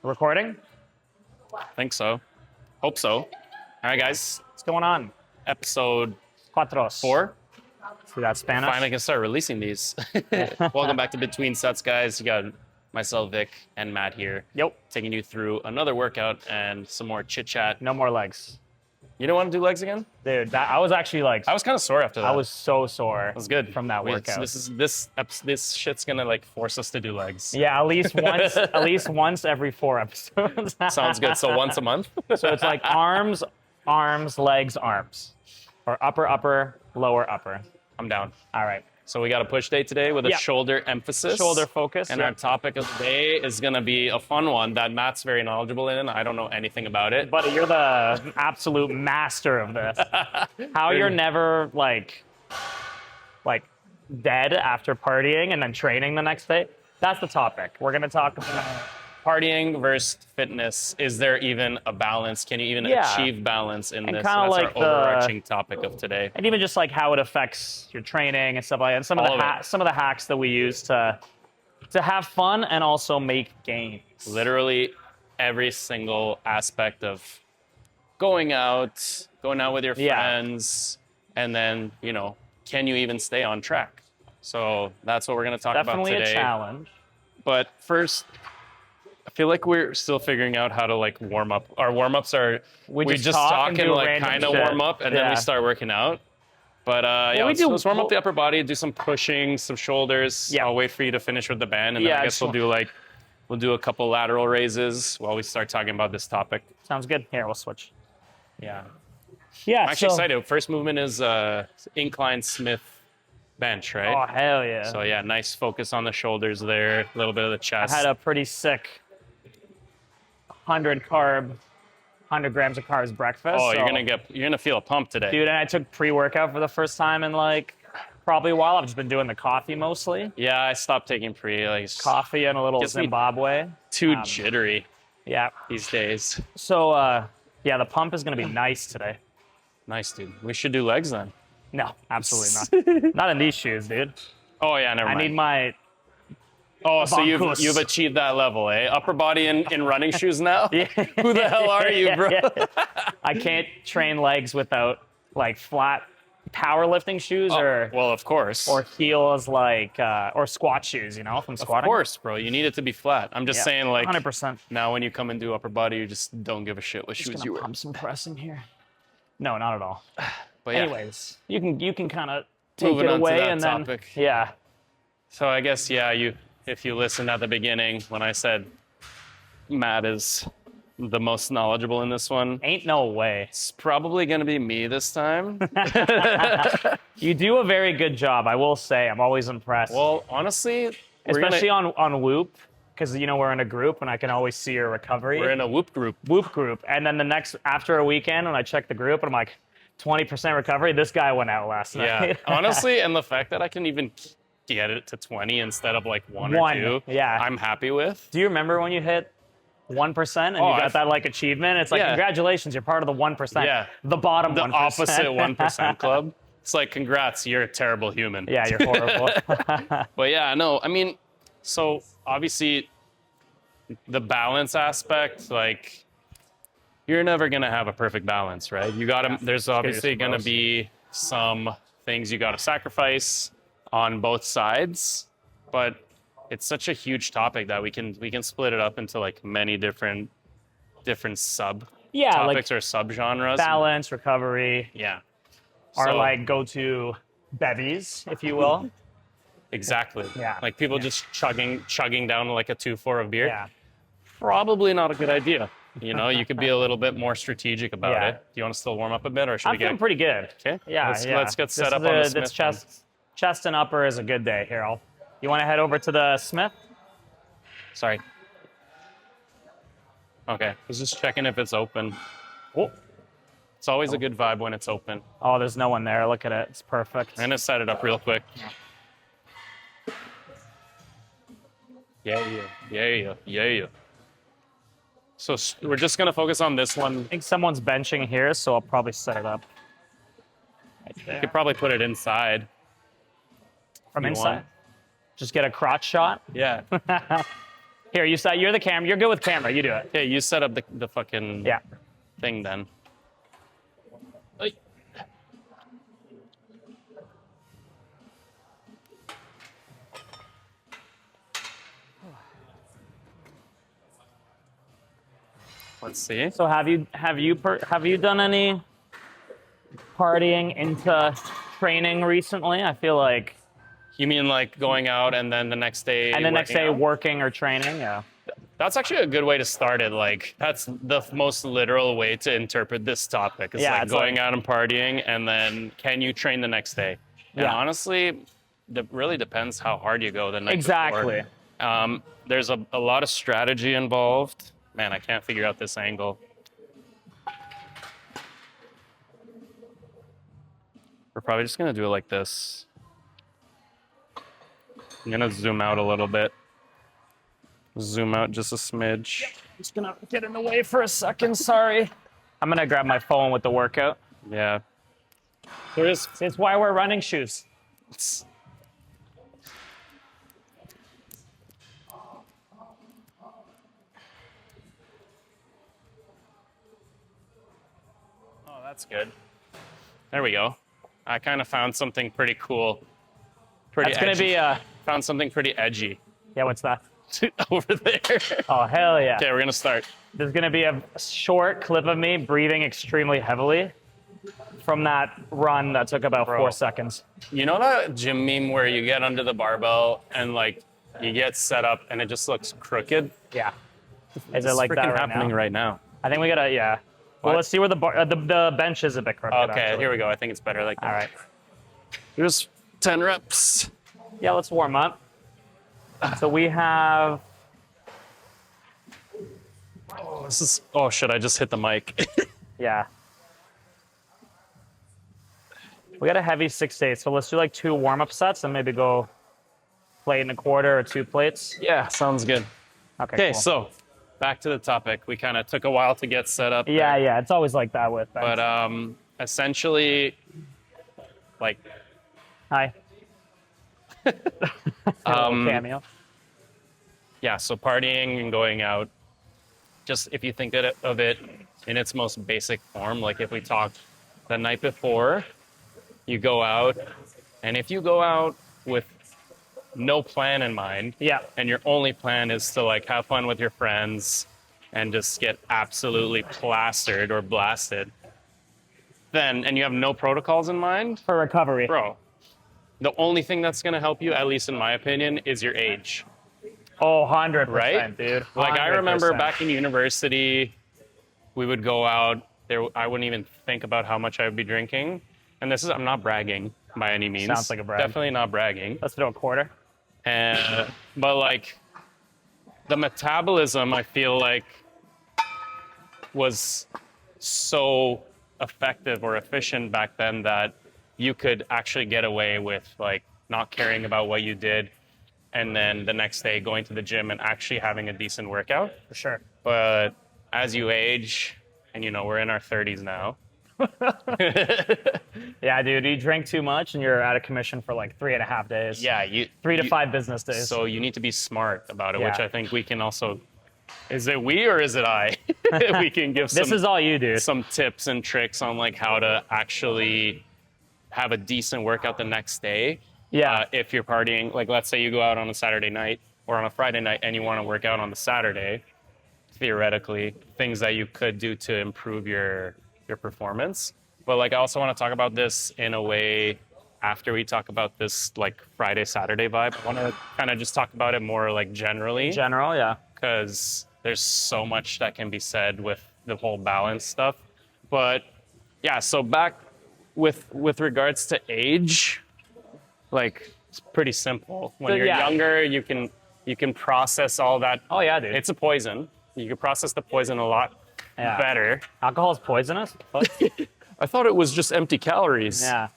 Recording? Think so. Hope so. All right, guys. What's going on? Episode Cuatros. 4. See that Spanish? Finally can start releasing these. Welcome back to Between Sets, guys. You got myself, Vic, and Matt here. Yep. Taking you through another workout and some more chit-chat. No more legs. You don't want to do legs again? Dude, I was actually like, I was kind of sore after that. I was so sore. It was good. From that workout. This shit's gonna like force us to do legs. Yeah, at least once every 4 episodes. Sounds good. So once a month? So it's like arms, legs, arms. Or upper, lower, upper. I'm down. All right. So we got a push day today with a shoulder emphasis. Shoulder focus. And our topic of the day is going to be a fun one that Matt's very knowledgeable in. I don't know anything about it. Buddy, you're the absolute master of this. How you're never like dead after partying and then training the next day. That's the topic. We're going to talk about partying versus fitness. Is there even a balance? Can you even achieve balance in this? That's like our overarching topic of today. And even just like how it affects your training and stuff like that. And some of the hacks that we use to have fun and also make gains. Literally every single aspect of going out with your friends, and then, can you even stay on track? So that's what we're going to talk about today. Definitely a challenge. But first, I feel like we're still figuring out how to like warm up. Our warm-ups are we just talk and like kind of warm up, and then we start working out. But let's warm up the upper body, do some pushing, some shoulders. Yeah. I'll wait for you to finish with the band, and then I guess we'll do a couple lateral raises while we start talking about this topic. Sounds good. Here, we'll switch. Yeah. Yeah. I'm actually excited. First movement is incline Smith bench, right? Oh, hell yeah. So yeah, nice focus on the shoulders there, a little bit of the chest. I had a pretty sick 100 grams of carbs breakfast. Oh, you're gonna feel a pump today. Dude, and I took pre-workout for the first time in like probably a while. I've just been doing the coffee mostly. Yeah, I stopped taking pre. Coffee and a little Zimbabwe. Too jittery. Yeah. These days. So the pump is gonna be nice today. Nice, dude. We should do legs then. No, absolutely not. Not in these shoes, dude. Oh yeah, never mind. I need my. Oh, so you've achieved that level, eh? Upper body in running shoes now? Yeah. Who the hell are you, bro? Yeah. I can't train legs without like flat powerlifting shoes well, of course. or heels or squat shoes, from squatting. Of course, bro. You need it to be flat. I'm just saying 100%. Now when you come and do upper body, you just don't give a shit what shoes you wear. Pump some pressing here. No, not at all. But anyways, you can kind of take it away and then So I guess if you listened at the beginning when I said Matt is the most knowledgeable in this one. Ain't no way. It's probably going to be me this time. You do a very good job, I will say. I'm always impressed. Well, honestly, especially on Whoop, because we're in a group and I can always see your recovery. We're in a Whoop group. And then after a weekend when I check the group and I'm like 20% recovery, this guy went out last night. Yeah, honestly, and the fact that I can even get it to 20 instead of like 1 or 2, I'm happy with. Do you remember when you hit 1% and you got that like achievement? It's like, congratulations, you're part of the 1%. Yeah. The bottom 1%. The opposite 1% club. It's like, congrats, you're a terrible human. Yeah, you're horrible. But yeah, no, I mean, so obviously the balance aspect, like, you're never going to have a perfect balance, right? There's obviously going to be some things you got to sacrifice on both sides, but it's such a huge topic that we can split it up into like many different sub topics or subgenres. Balance, recovery. Yeah. Are like go-to bevies, if you will. Exactly. Yeah. Like people just chugging down like a 2-4 of beer. Yeah. Probably not a good idea. You could be a little bit more strategic about it. Do you want to still warm up a bit, or should we get? I'm feeling pretty good. Okay. Yeah. Let's get set up on the Smith. Chest and upper is a good day. Here, you want to head over to the Smith? Sorry. Okay. I was just checking if it's open. Oh. It's always a good vibe when it's open. Oh, there's no one there. Look at it. It's perfect. I'm gonna set it up real quick. Yeah. So we're just going to focus on this one. I think someone's benching here, so I'll probably set it up. Right there. You could probably put it inside. From inside? Just get a crotch shot? Yeah. Here, you're the camera. You're good with camera. You do it. Okay, you set up the fucking Yeah. thing then. Ay. Let's see. So have you done any partying into training recently? I feel like. You mean like going out and then the next day? And the next day out? working or training? Yeah. That's actually a good way to start it. Like that's the most literal way to interpret this topic. It's like going out and partying, and then can you train the next day? And honestly, it really depends how hard you go the night Exactly. before. There's a lot of strategy involved. Man, I can't figure out this angle. We're probably just gonna do it like this. I'm gonna zoom out a little bit. Zoom out just a smidge. Just gonna get in the way for a second. Sorry. I'm gonna grab my phone with the workout. Yeah. It's why we're running shoes. Oh, that's good. There we go. I kind of found something pretty cool. That's gonna be Found something pretty edgy. Yeah, what's that? Over there. Oh, hell yeah. Okay, we're gonna start. There's gonna be a short clip of me breathing extremely heavily from that run that took about 4 seconds. You know that gym meme where you get under the barbell and like you get set up and it just looks crooked? Yeah. Is it like that right happening now? right now? I think we gotta, yeah. Well, let's see where the bench is a bit crooked. Okay, actually. here we go. I think it's better like that. All right. Here's 10 reps. Yeah, let's warm up. So we have. Oh shit! I just hit the mic. Yeah. We got a heavy 6-8, so let's do like 2 warm-up sets and maybe go plate and a quarter or 2 plates. Yeah, sounds good. Okay, cool. So back to the topic. We kind of took a while to get set up. Yeah, yeah, it's always like that with bench. But essentially, like. Hi. Cameo. Yeah, so partying and going out, just if you think of it in its most basic form, like if we talked the night before, you go out, and if you go out with no plan in mind, Yeah. and your only plan is to like have fun with your friends and just get absolutely plastered or blasted, then, and you have no protocols in mind, For recovery. bro, the only thing that's going to help you, at least in my opinion, is your age. Oh, 100%, Right? dude. 100%. Like I remember back in university, we would go out there. I wouldn't even think about how much I would be drinking. And I'm not bragging by any means. Sounds like a brag. Definitely not bragging. Let's do a quarter. But like the metabolism, I feel like was so effective or efficient back then that you could actually get away with like not caring about what you did and then the next day going to the gym and actually having a decent workout. For sure. But as you age, and we're in our 30s now. Yeah, dude, you drink too much and you're out of commission for like 3.5 days. Yeah, 3 to 5 business days. So you need to be smart about it, Yeah. which I think we can also. Is it we or is it I? We can give This is all you, dude. some tips and tricks on like how to actually have a decent workout the next day. Yeah. If you're partying, like let's say you go out on a Saturday night or on a Friday night and you want to work out on the Saturday, theoretically, things that you could do to improve your performance. But like I also want to talk about this in a way after we talk about this like Friday, Saturday vibe. I want to kind of just talk about it more like generally. General, yeah. Because there's so much that can be said with the whole balance stuff. But yeah, so back with regards to age, like it's pretty simple. When you're younger, you can process all that. Oh, yeah, dude. It's a poison. You can process the poison a lot better. Alcohol is poisonous? I thought it was just empty calories. Yeah.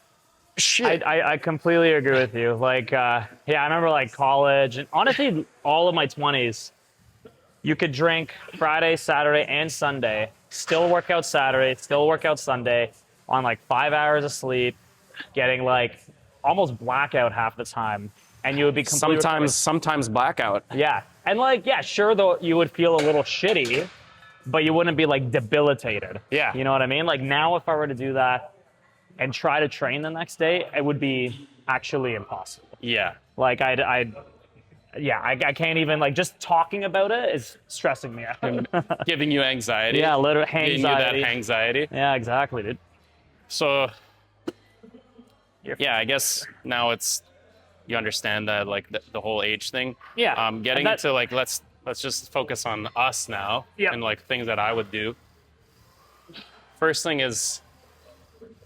Shit. I completely agree with you. Like, I remember like college and honestly, all of my 20s, you could drink Friday, Saturday, and Sunday, still work out Saturday, still work out Sunday on like 5 hours of sleep, getting like almost blackout half the time, and you would be completely sometimes blackout. yeah. And like, yeah, sure though you would feel a little shitty, but you wouldn't be like debilitated. Yeah. You know what I mean? Like now if I were to do that and try to train the next day, it would be actually impossible. Yeah. Like I can't even, like, just talking about it is stressing me out. Giving you anxiety. Yeah, literally Giving you that anxiety. anxiety. Yeah, exactly, dude. So, yeah, I guess now you understand that, like, the whole age thing. Yeah. Getting into, like, let's just focus on us now. Yeah. And, like, things that I would do. First thing is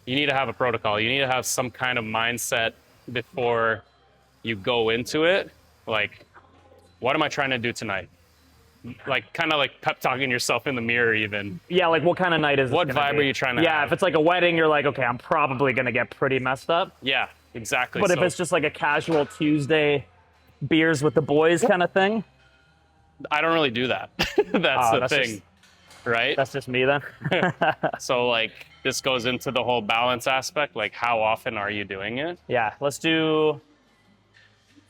you need to have a protocol. You need to have some kind of mindset before you go into it. Like, what am I trying to do tonight? Like, kind of like pep talking yourself in the mirror even. Yeah, like what kind of night is What this gonna vibe be? are you trying to Yeah, have? if it's like a wedding, you're like, okay, I'm probably going to get pretty messed up. Yeah, exactly. But if it's just like a casual Tuesday beers with the boys kind of thing, I don't really do that. That's the that's thing, right? that's just me then. So, like, this goes into the whole balance aspect. Like, how often are you doing it? Yeah, let's do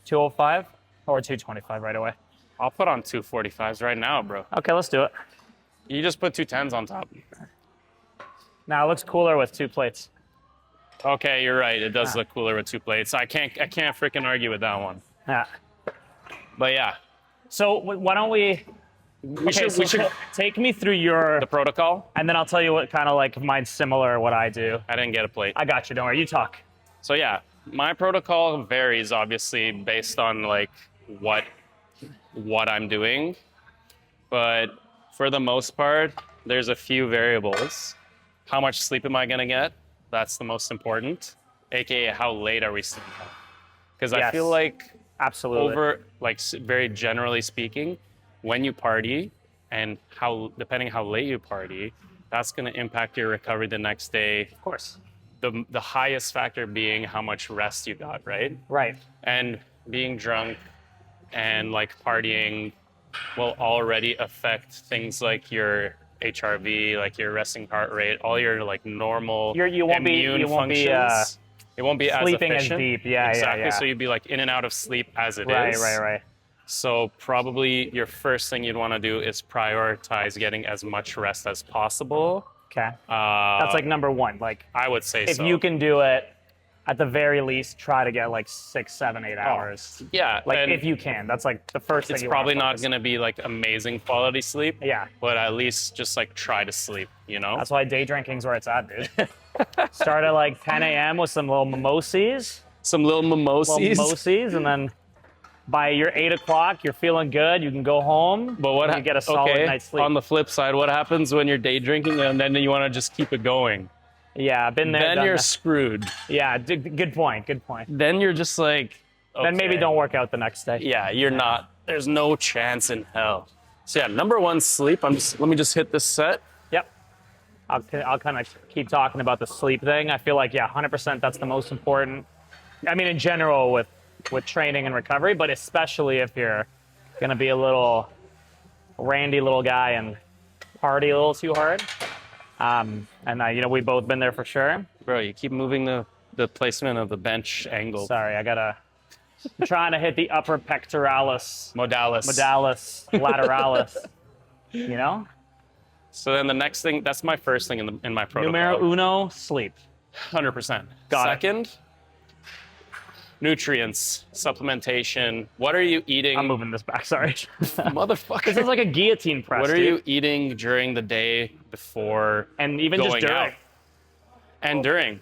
205 or 225 right away. I'll put on 245s right now, bro. Okay, let's do it. You just put 210s on top. Now it looks cooler with 2 plates. Okay, you're right. It does look cooler with 2 plates. I can't freaking argue with that one. Yeah. But yeah, So why don't we we should take me through your, the protocol. and then I'll tell you what kind of like mine's similar, what I do. I didn't get a plate. I got you. Don't worry. You talk. So yeah, my protocol varies obviously based on like what I'm doing, but for the most part, there's a few variables. How much sleep am I gonna get? That's the most important. AKA, how late are we sleeping? Because I Yes. feel like Absolutely. very generally speaking, when you party and depending how late you party, that's gonna impact your recovery the next day. Of course. The highest factor being how much rest you got, right? Right. And being drunk and like partying will already affect things like your HRV, like your resting heart rate, all your like normal You won't be functions. It won't be as sleeping as efficient. deep. Yeah, exactly. yeah. So you'd be like in and out of sleep as it Right, is. right. So probably your first thing you'd want to do is prioritize getting as much rest as possible. Okay. That's like number one. Like I would say if so. you can do it, at the very least, try to get like 6, 7, 8 hours. Yeah. Like and if you can, that's like the first thing. it's you wanna probably not focus. going to be like amazing quality sleep. Yeah. But at least just like try to sleep, you know? That's why day drinking's where it's at, dude. Start at like 10 a.m. with some little mimosas, Some little mimosas. and then by your 8 o'clock, you're feeling good. You can go home. But what you get a solid night's sleep. On the flip side, what happens when you're day drinking and then you want to just keep it going? Yeah, I've been there. Then done you're that. screwed. Yeah, good point. Good point. Then you're just like, Then maybe okay. don't work out the next day. Yeah, you're not. There's no chance in hell. So yeah, number one, sleep. Let me just hit this set. Yep. I'll kind of keep talking about the sleep thing. I feel like, yeah, 100% that's the most important. I mean, in general with training and recovery, but especially if you're going to be a little randy little guy and party a little too hard. We've both been there for sure. Bro, you keep moving the placement of the bench angle. Sorry, I'm trying to hit the upper pectoralis, Modalis. lateralis, you know? So then the next thing, that's my first thing in my protocol. Numero uno, sleep. 100%. Got it. Second, nutrients, supplementation. What are you eating? I'm moving this back, sorry. Motherfucker. This is like a guillotine press, What are dude. you eating during the day before And even going just during. out? And during.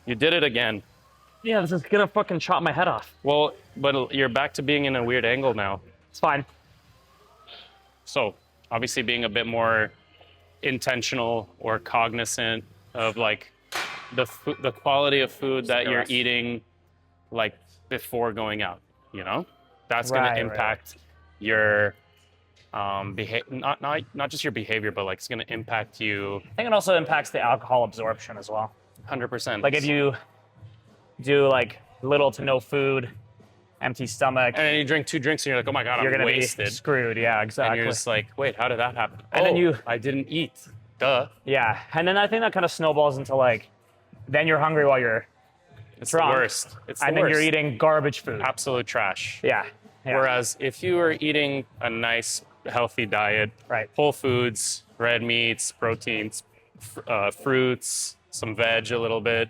You did it again. Yeah, this is gonna fucking chop my head off. Well, but you're back to being in a weird angle now. It's fine. So, obviously being a bit more intentional or cognizant of like the quality of food that you're Yes. eating like before going out, you know? That's going Right, to right. impact your not just your behavior, but like it's going to impact you I think it also impacts the alcohol absorption as well. 100%. Like if you do like little to no food, empty stomach, and then you drink 2 drinks and you're like, "Oh my god, you're I'm gonna wasted." be screwed. Yeah, And exactly. you're just like, "Wait, how did that happen?" And then I didn't eat. Duh. Yeah, and then I think that kind of snowballs into like, then you're hungry while you're It's drunk, the worst. It's the and then worst. you're eating garbage food. Absolute trash. Yeah. Whereas if you are eating a nice, healthy diet, Right. whole foods, red meats, proteins, fruits, some veg a little bit,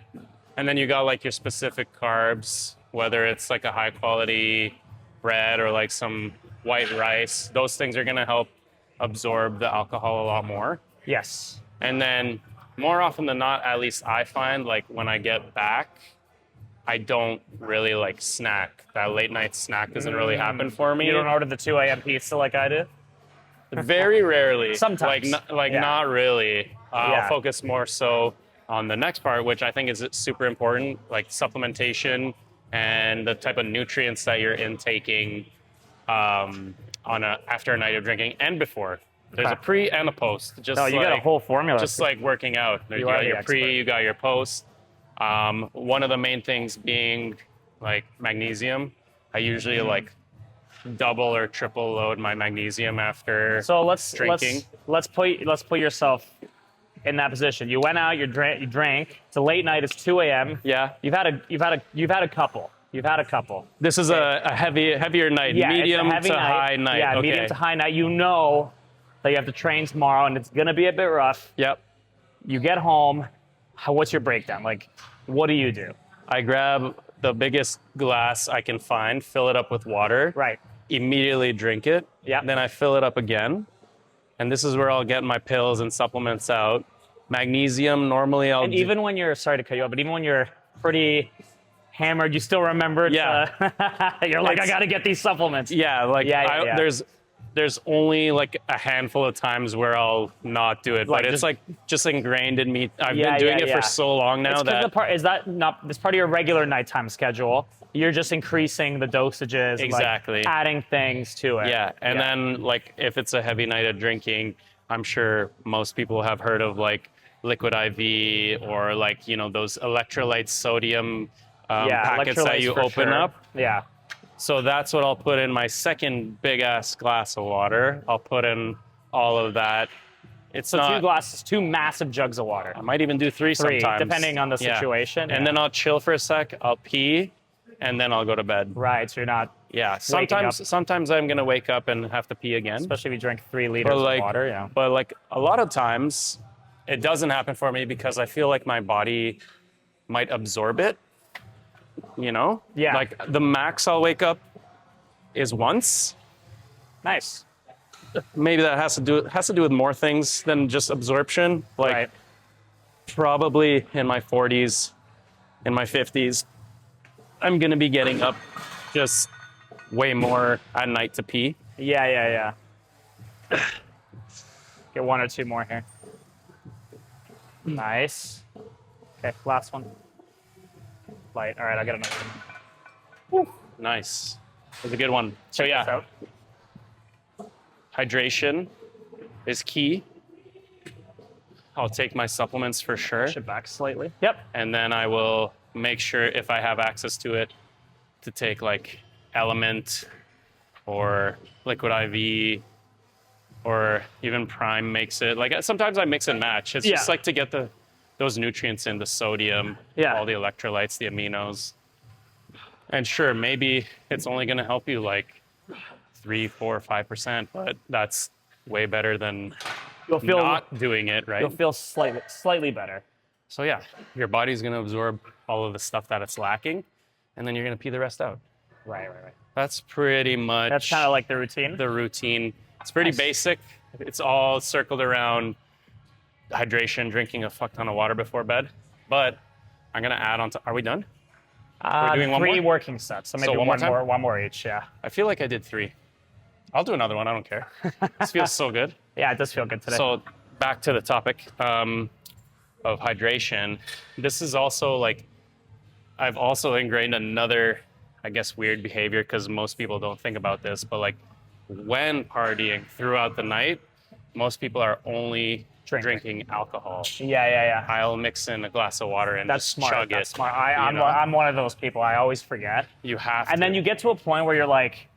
and then you got like your specific carbs, whether it's like a high quality bread or like some white rice, those things are going to help absorb the alcohol a lot more. Yes. And then more often than not, at least I find, like when I get back, I don't really like snack. That late night snack doesn't really happen for me. You don't order the 2 a.m. pizza like I do? Very rarely. Sometimes. Not really. I'll Yeah. focus more so on the next part, which I think is super important, like supplementation and the type of nutrients that you're intaking after a night of drinking and before. There's a pre and a post. Just No, you got a whole formula. Just like working out. You are got the your expert. pre, you got your post. One of the main things being like magnesium. I usually like double or triple load my magnesium after drinking. Let's put yourself in that position. You went out, you drank. It's a late night. It's 2 a.m. Yeah. You've had a couple. This is a heavier night, Yeah, medium it's a heavy to high night. Yeah, okay. medium to high night. You know that you have to train tomorrow, and it's gonna be a bit rough. Yep. You get home. What's your breakdown? Like, what do you do? I grab the biggest glass I can find, fill it up with water. Right. Immediately drink it. Yeah. Then I fill it up again. And this is where I'll get my pills and supplements out. Magnesium, normally I'll And even when you're, sorry to cut you off, but even when you're pretty hammered, you still remember you're like, I got to get these supplements. Yeah, like Yeah. there's only like a handful of times where I'll not do it, Like but it's like just ingrained in me. I've Yeah, been doing yeah, it yeah. for so long now It's 'cause that is that not this part of your regular nighttime schedule? You're just increasing the dosages, Exactly. like adding things to it. yeah. And then like if it's a heavy night of drinking, I'm sure most people have heard of like liquid IV or like those electrolytes sodium packets that electrolytes you for open sure. up. Yeah. So that's what I'll put in my second big ass glass of water. I'll put in all of that. It's So not. two massive jugs of water. I might even do three sometimes, depending on the Yeah. situation. And then I'll chill for a sec. I'll pee, and then I'll go to bed. right, so you're not, Yeah. Waking up. Sometimes I'm gonna wake up and have to pee again. especially if you drink 3 liters like, of water. Yeah. But like a lot of times, it doesn't happen for me because I feel like my body might absorb it. Yeah. Like the max I'll wake up is once. Nice. Maybe that has to do with more things than just absorption. Like Right. probably in my 40s, in my 50s, I'm gonna be getting up just way more at night to pee. Yeah. Get 1 or 2 more here. Nice. Okay, last one. Light. All right, I'll get another one. Nice. That was a good one. So This yeah, out. hydration is key. I'll take my supplements for sure. Push it back slightly. Yep. And then I will make sure if I have access to it to take like Element or Liquid IV or even Prime makes it. Like sometimes I mix and match. It's just Yeah. like to get those nutrients in, the sodium, Yeah. all the electrolytes, the aminos. And sure, maybe it's only going to help you like 3, 4, 5%, but that's way better than You'll feel not doing it, right? you'll feel slightly better. So yeah, your body's going to absorb all of the stuff that it's lacking, and then you're going to pee the rest out. Right. That's pretty much That's kind of like the routine. the routine. It's pretty Nice. basic. It's all circled around hydration, drinking a fuck ton of water before bed. But I'm going to add on to, are we done? We're doing one 3 more? working sets. So maybe one more time? one more each. Yeah. I feel like I did 3. I'll do another one. I don't care. This feels so good. Yeah, it does feel good today. So back to the topic of hydration. This is also like, I've also ingrained another, I guess, weird behavior because most people don't think about this, but like when partying throughout the night, most people are only drinking alcohol. Yeah. I'll mix in a glass of water and That's just smart. chug That's it. smart. you know? I'm one of those people. I always forget. You have to. And then you get to a point where you're like,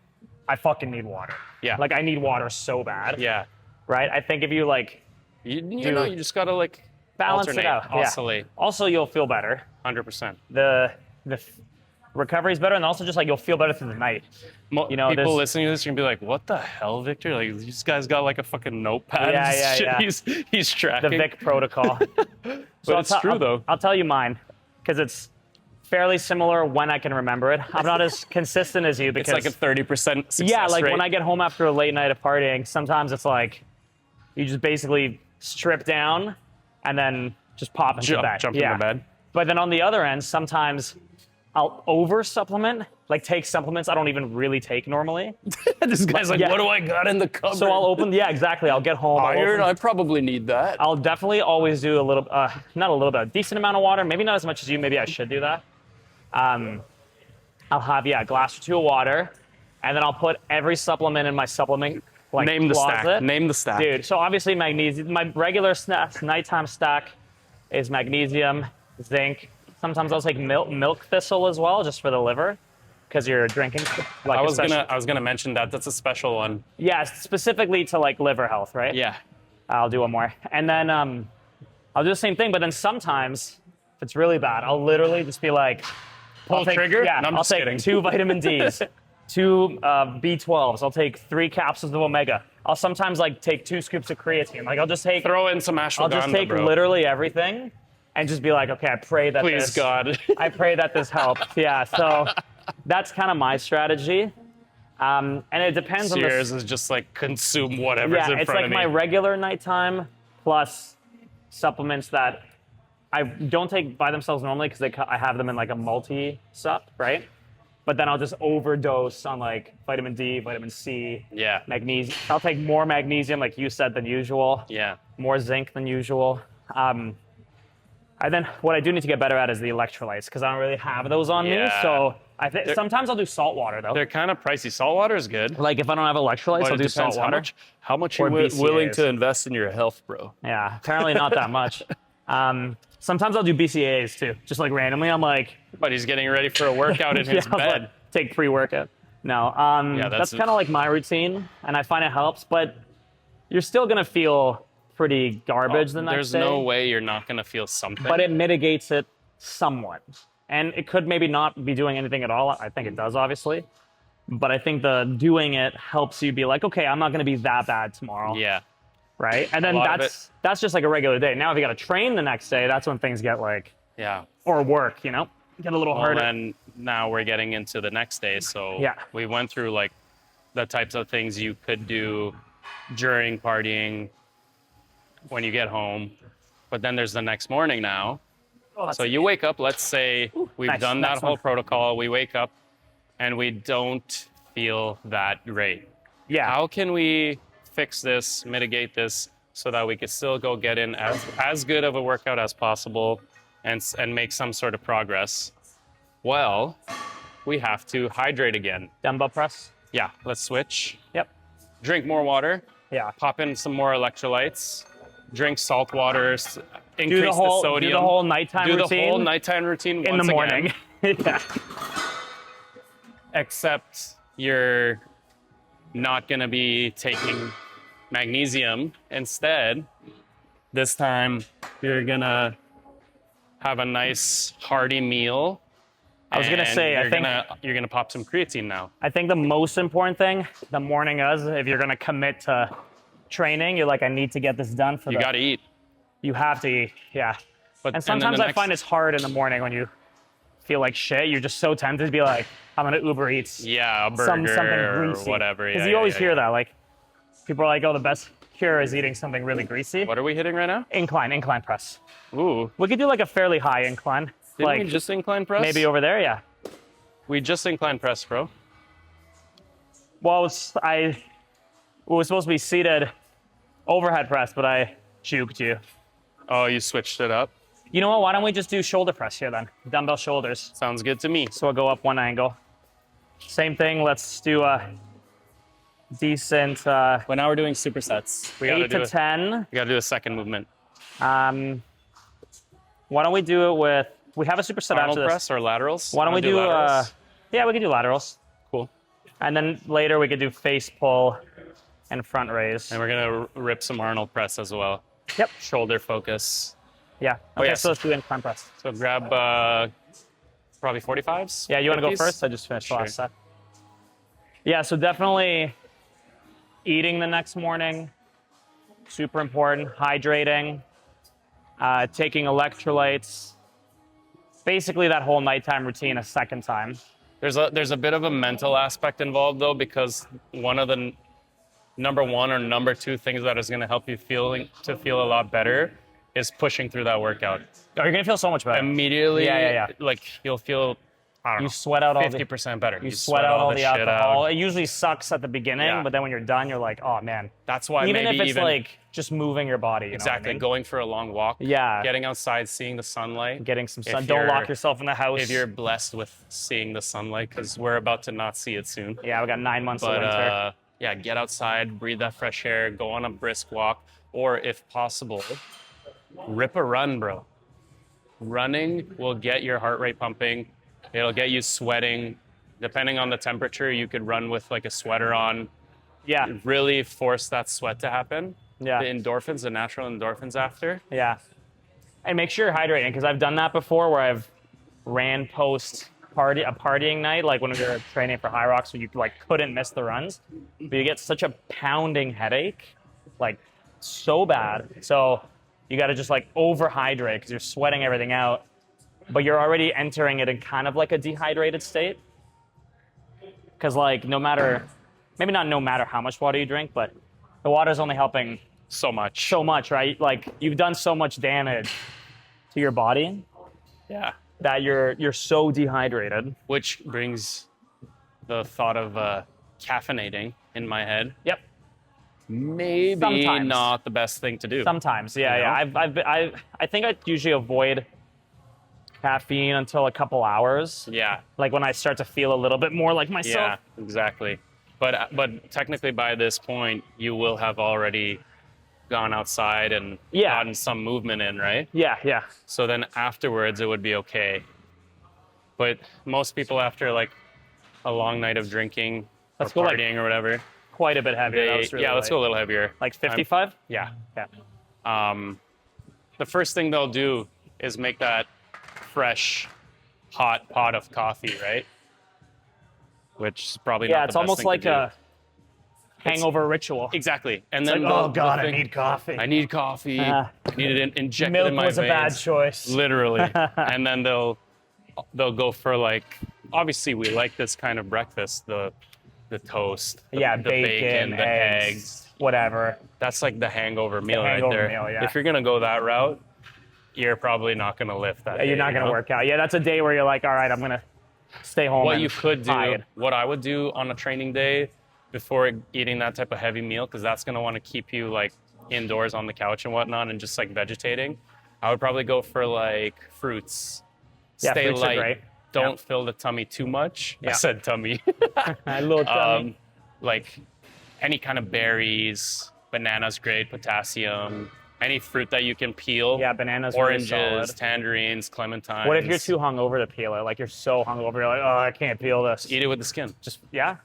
I fucking need water. Yeah. Like I need water so bad. Yeah. Right? I think if you like You know, you just gotta like balance alternate, it out. Yeah. oscillate, Also, you'll feel better. 100%. the recovery is better, and also just like you'll feel better through the night. You know, people listening to this are gonna be like, "What the hell, Victor? Like, this guy's got like a fucking notepad. Yeah, and yeah, shit yeah. He's tracking." The Vic protocol. But it's true though. I'll tell you mine because it's fairly similar when I can remember it. I'm not as consistent as you because It's like a 30% success yeah, like rate. when I get home after a late night of partying, sometimes it's like you just basically strip down and then just pop into bed. Jump into bed. But then on the other end, sometimes I'll over supplement, like take supplements I don't even really take normally. This guy's like, Yeah. "What do I got in the cupboard?" So I'll open, yeah, exactly. I'll get home. I'll iron. open- I probably need that. I'll definitely always do a little, not a little bit, a decent amount of water. Maybe not as much as you. Maybe I should do that. I'll have, a glass or two of water, and then I'll put every supplement in my supplement Name the closet. stack. Name the stack. Dude, so obviously magnesium. My regular nighttime stack is magnesium, zinc. Sometimes I'll take milk thistle as well, just for the liver, because you're drinking. Like I was gonna mention that. That's a special one. Yeah, specifically to like liver health, right? Yeah. I'll do one more, and then I'll do the same thing. But then sometimes, if it's really bad, I'll literally just be like, Pull trigger? Yeah, No, I'm I'll just take kidding. 2 vitamin Ds, 2 B12s. I'll take 3 capsules of omega. I'll sometimes like take 2 scoops of creatine. Like I'll just take. Throw in some ashwagandha, I'll just take bro. literally everything, and just be like, okay, I pray that Please, God. I pray that this helps. Yeah, so that's kind of my strategy. And it depends on Yours is just like consume whatever's yeah, in it's front like of me. my regular nighttime plus supplements that I don't take by themselves normally because I have them in like a multi-sup, right? But then I'll just overdose on like vitamin D, vitamin C, Yeah. magnesium. I'll take more magnesium, like you said, than usual. Yeah. More zinc than usual. And then what I do need to get better at is the electrolytes because I don't really have those on me. Yeah. So I think sometimes I'll do salt water though. They're kind of pricey. Salt water is good. Like if I don't have electrolytes, But I'll it do depends salt water. how much Or you're willing BCAAs. to invest in your health, bro. Yeah, apparently not that much. Sometimes I'll do BCAAs too, just like randomly. I'm like, But he's getting ready for a workout in his I was bed. like, take pre-workout. No, Yeah, that's kind of like my routine, and I find it helps. But you're still gonna feel pretty garbage the next There's day. no way you're not going to feel something. But it mitigates it somewhat, and it could maybe not be doing anything at all. I think it does, obviously. But I think the doing it helps you be like, okay, I'm not gonna be that bad tomorrow. yeah. Right? And then lot of that's just like a regular day. Now if you gotta train the next day, that's when things get like Yeah. or work, get a little Well, harder. then now we're getting into the next day. So Yeah. we went through like the types of things you could do during partying when you get home. But then there's the next morning now. So you wake up, let's say we've nice, done next that whole one. protocol. We wake up and we don't feel that great. Yeah. How can we fix this, mitigate this, so that we can still go get in as good of a workout as possible and make some sort of progress? Well, we have to hydrate again. Dumbbell press. Yeah, let's switch. Yep. Drink more water, Yeah. pop in some more electrolytes, drink salt water, increase Do the whole sodium. do the whole nighttime Do routine the whole nighttime routine in once the again. morning. Yeah. Except you're not going to be taking magnesium. Instead, this time you're going to have a nice hearty meal. I was gonna and say, I you're think- you're gonna pop some creatine now. I think the most important thing the morning is if you're gonna commit to training, you're like, I need to get this done for You got to eat. You have to eat. Yeah. But And sometimes then I find it's hard in the morning when you feel like shit. You're just so tempted to be like, I'm gonna Uber Eats. yeah, a burger Something or greasy. whatever. Because Yeah, you always yeah, hear yeah. that. Like, people are like, oh, the best cure is eating something really greasy. What are we hitting right now? Incline press. Ooh, We could do like a fairly high incline. didn't like we just incline press? maybe over there, yeah. We just incline press, bro. Well, it was supposed to be seated overhead press, but I juked you. Oh, you switched it up. You know what? Why don't we just do shoulder press here then? Dumbbell shoulders. Sounds good to me. So we'll go up one angle. Same thing. Let's do a decent But now we're doing supersets. We gotta 8 do to a, 10. we gotta do a second movement. Why don't we do it with? We have a superset Arnold after this. press or laterals? Why don't we Wanna do? laterals? Yeah, we could do laterals, Cool. and then later we could do face pull and front raise. And we're gonna rip some Arnold press as well. Yep. Shoulder focus. Yeah. Okay. yes. So let's do incline press. So grab Probably 45s. Yeah, you want to go 50s? first? I just finished the Sure. last set. Yeah, so definitely eating the next morning, super important. Hydrating, taking electrolytes. Basically, that whole nighttime routine a second time. There's a bit of a mental aspect involved though, because one of the number one or number two things that is going to help you feel a lot better is pushing through that workout. Oh, you're gonna feel so much better. Immediately, Yeah. like you'll feel, I don't You know, sweat out all 50% better. You sweat out all the shit alcohol. out. It usually sucks at the beginning, Yeah. but then when you're done, you're like, oh man. That's why Even maybe if it's like just moving your body. You exactly know what I mean? going for a long walk, Yeah. getting outside, seeing the sunlight, Getting some sun. If Don't you're- lock yourself in the house. if you're blessed with seeing the sunlight, because we're about to not see it soon. Yeah, we got 9 months of But winter. yeah, get outside, breathe that fresh air, go on a brisk walk, or if possible, rip a run, bro. Running will get your heart rate pumping. It'll get you sweating. Depending on the temperature, you could run with like a sweater on. Yeah, Really force that sweat to happen. Yeah. The endorphins, the natural endorphins after. yeah. And make sure you're hydrating, because I've done that before where I've ran post a partying night, like when we were training for High Rocks, where you like couldn't miss the runs, but you get such a pounding headache, like so bad. So you got to just like overhydrate because you're sweating everything out, but you're already entering it in kind of like a dehydrated state. Because like maybe not no matter how much water you drink, but the water's only helping So much. so much, right? Like you've done so much damage to your body Yeah. that you're so dehydrated. Which brings the thought of caffeinating in my head. Yep. Maybe Sometimes. not the best thing to do. Sometimes, yeah, You know? yeah. I think I usually avoid caffeine until a couple hours. Yeah. Like when I start to feel a little bit more like myself. Yeah, exactly. But technically by this point, you will have already gone outside and Yeah. gotten some movement in, right? Yeah. So then afterwards, it would be okay. But most people after like a long night of drinking Let's or go, like, partying or whatever, Quite a bit heavier. That was really let's light. go a little heavier. Like 55? Yeah. Yeah. The first thing they'll do is make that fresh, hot pot of coffee, right? Which is probably Yeah, not it's the best almost thing like to do. a hangover ritual. Exactly. And It's then like, oh God, I thing- need coffee. I need coffee. Ah. I need it injected Milk in my was a bad veins. choice. Literally. And then they'll go for like, obviously we like this kind of breakfast, the toast, Yeah, the bacon, the eggs. whatever. That's like the hangover meal hangover right there. meal, yeah. If you're gonna go that route, you're probably not gonna lift that. You're day, not you going to know? work out. Yeah, that's a day where you're like, all right, I'm going to stay home. What and you could do, hide. what I would do on a training day before eating that type of heavy meal, because that's gonna want to keep you like indoors on the couch and whatnot, and just like vegetating. I would probably go for like fruits. Yeah, Stay fruits are light. great. Don't fill the tummy too much. I Yeah. said tummy. A little tummy. Like any kind of berries, bananas great, potassium, any fruit that you can peel. Yeah, bananas really oranges, solid. tangerines, clementines. What if you're too hungover to peel it? Like you're so hungover, you're like, oh, I can't peel this. Eat it with the skin. Just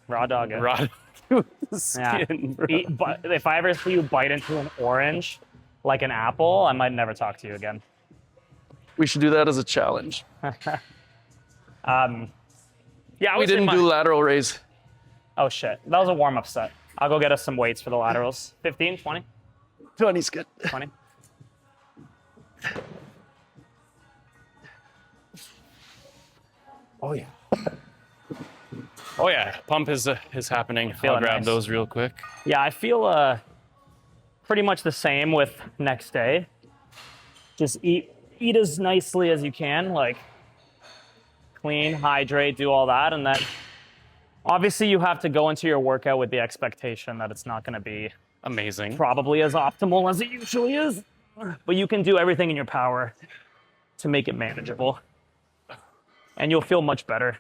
raw dog it. Raw with the skin, bro. If I ever see you bite into an orange like an apple, I might never talk to you again. We should do that as a challenge. Yeah, I We would say didn't do lateral raise. Oh shit, that was a warm-up set. I'll go get us some weights for the laterals. 15, 20, 20's good. 20. Oh yeah. Oh yeah, pump is happening. I'll feeling grab nice. those real quick. Yeah, I feel pretty much the same with next day. Just eat as nicely as you can, like clean, hydrate, do all that, and then obviously you have to go into your workout with the expectation that it's not going to be Amazing. probably as optimal as it usually is, but you can do everything in your power to make it manageable, and you'll feel much better.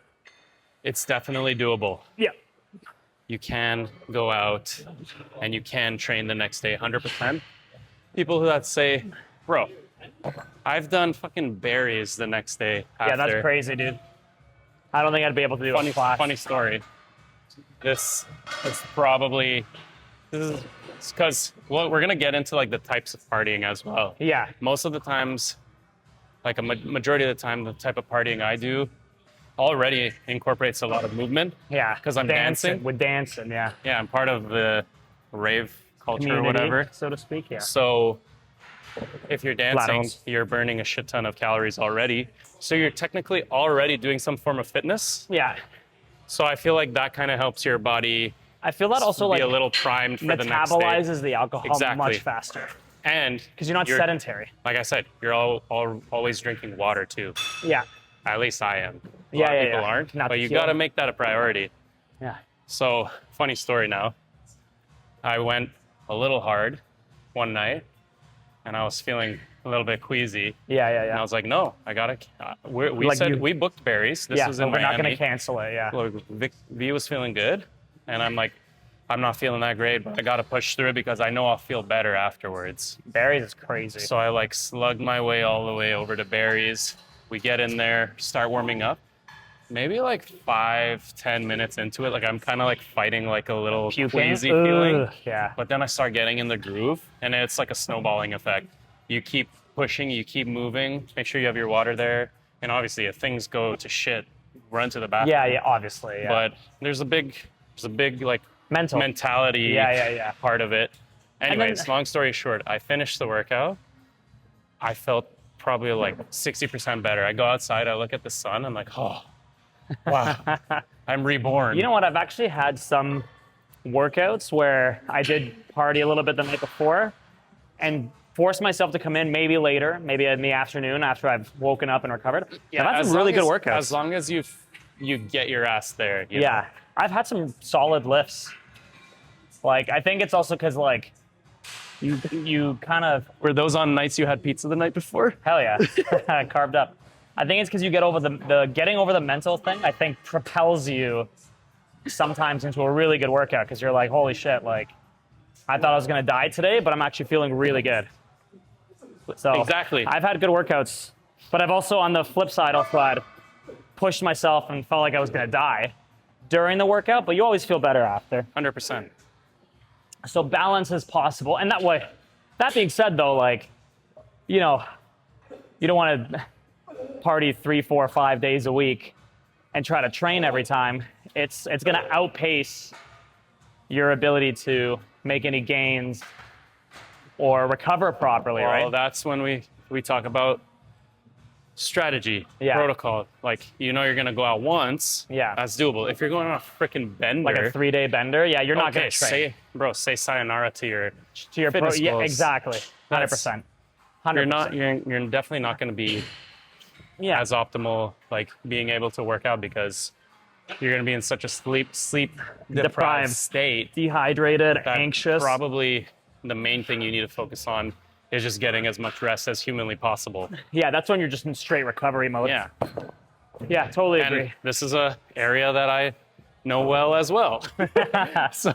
It's definitely doable. Yeah. You can go out and you can train the next day 100%. People that say, bro, I've done fucking berries the next day after. Yeah, that's crazy, dude. I don't think I'd be able to do a class. Funny story. This is probably, it's because, well, we're going to get into like the types of partying as well. Yeah. Most of the times, like a majority of the time, the type of partying I do already incorporates a lot of movement. Yeah, because I'm dancing. With dancing, yeah. Yeah, I'm part of the rave culture Community, or whatever, so to speak. Yeah. so if you're dancing, Laterals. you're burning a shit ton of calories already. So you're technically already doing some form of fitness. Yeah. So I feel like that kind of helps your body I feel that also be like a little primed for the next day. metabolizes the alcohol Exactly. much faster And because you're not sedentary. like I said, you're always drinking water too. Yeah. At least I am. A Yeah, lot of yeah, people yeah. aren't. Not But you tequila. got to make that a priority. Yeah. So, funny story now. I went a little hard one night, and I was feeling a little bit queasy. Yeah, yeah, And I yeah. was like, no, I gotta. We Like said you- we booked berries. This Yeah, was but in we're not Miami. going to cancel it. Yeah. Look, V was feeling good, and I'm like, I'm not feeling that great, but I gotta push through it because I know I'll feel better afterwards. Berries is crazy. So I like slugged my way all the way over to berries. We get in there, start warming up. Maybe like 5-10 minutes into it, like I'm kind of like fighting like a little Puking? queasy feeling. Ugh, yeah. But then I start getting in the groove, and it's like a snowballing effect. You keep pushing, you keep moving. Make sure you have your water there. And obviously, if things go to shit, run to the bathroom. Yeah, yeah, obviously. Yeah. But there's a big like Mental. mentality Yeah, yeah, yeah. part of it. then- Anyways, long story short, I finished the workout. I felt probably like 60% better. I go outside, I look at the sun, I'm like, oh, wow, I'm reborn. You know what? I've actually had some workouts where I did party a little bit the night before and forced myself to come in maybe later, maybe in the afternoon after I've woken up and recovered. Yeah, I've had as some really long good as- workouts. As long as you get your ass there. you know? Yeah, I've had some solid lifts. Like, I think it's also because, like, you kind of, Were those on nights you had pizza the night before? hell yeah, carved up. I think it's because you get over the getting over the mental thing, I think propels you sometimes into a really good workout because you're like, holy shit, like, I thought I was going to die today, but I'm actually feeling really good. So Exactly. I've had good workouts, but I've also, on the flip side, also had pushed myself and felt like I was going to die during the workout, but you always feel better after. 100%. So balance is possible. And that way, that being said though, like, you know, you don't want to party 3, 4, 5 days a week and try to train every time. It's going to outpace your ability to make any gains or recover properly, Well, right? that's when we talk about strategy, Yeah. protocol. Like, you know you're going to go out once. Yeah. That's doable. If you're going on a freaking bender. Like a 3-day bender. Yeah, you're not going to train. say sayonara to your To your fitness yeah, goals. exactly. 100%. 100%. You're definitely not going to be yeah. as optimal, like being able to work out because you're going to be in such a sleep deprived Deprived. state. Dehydrated, That anxious. Probably the main thing you need to focus on is just getting as much rest as humanly possible. Yeah, that's when you're just in straight recovery mode. Yeah. Yeah, totally And agree. this is a area that I know well as well. So,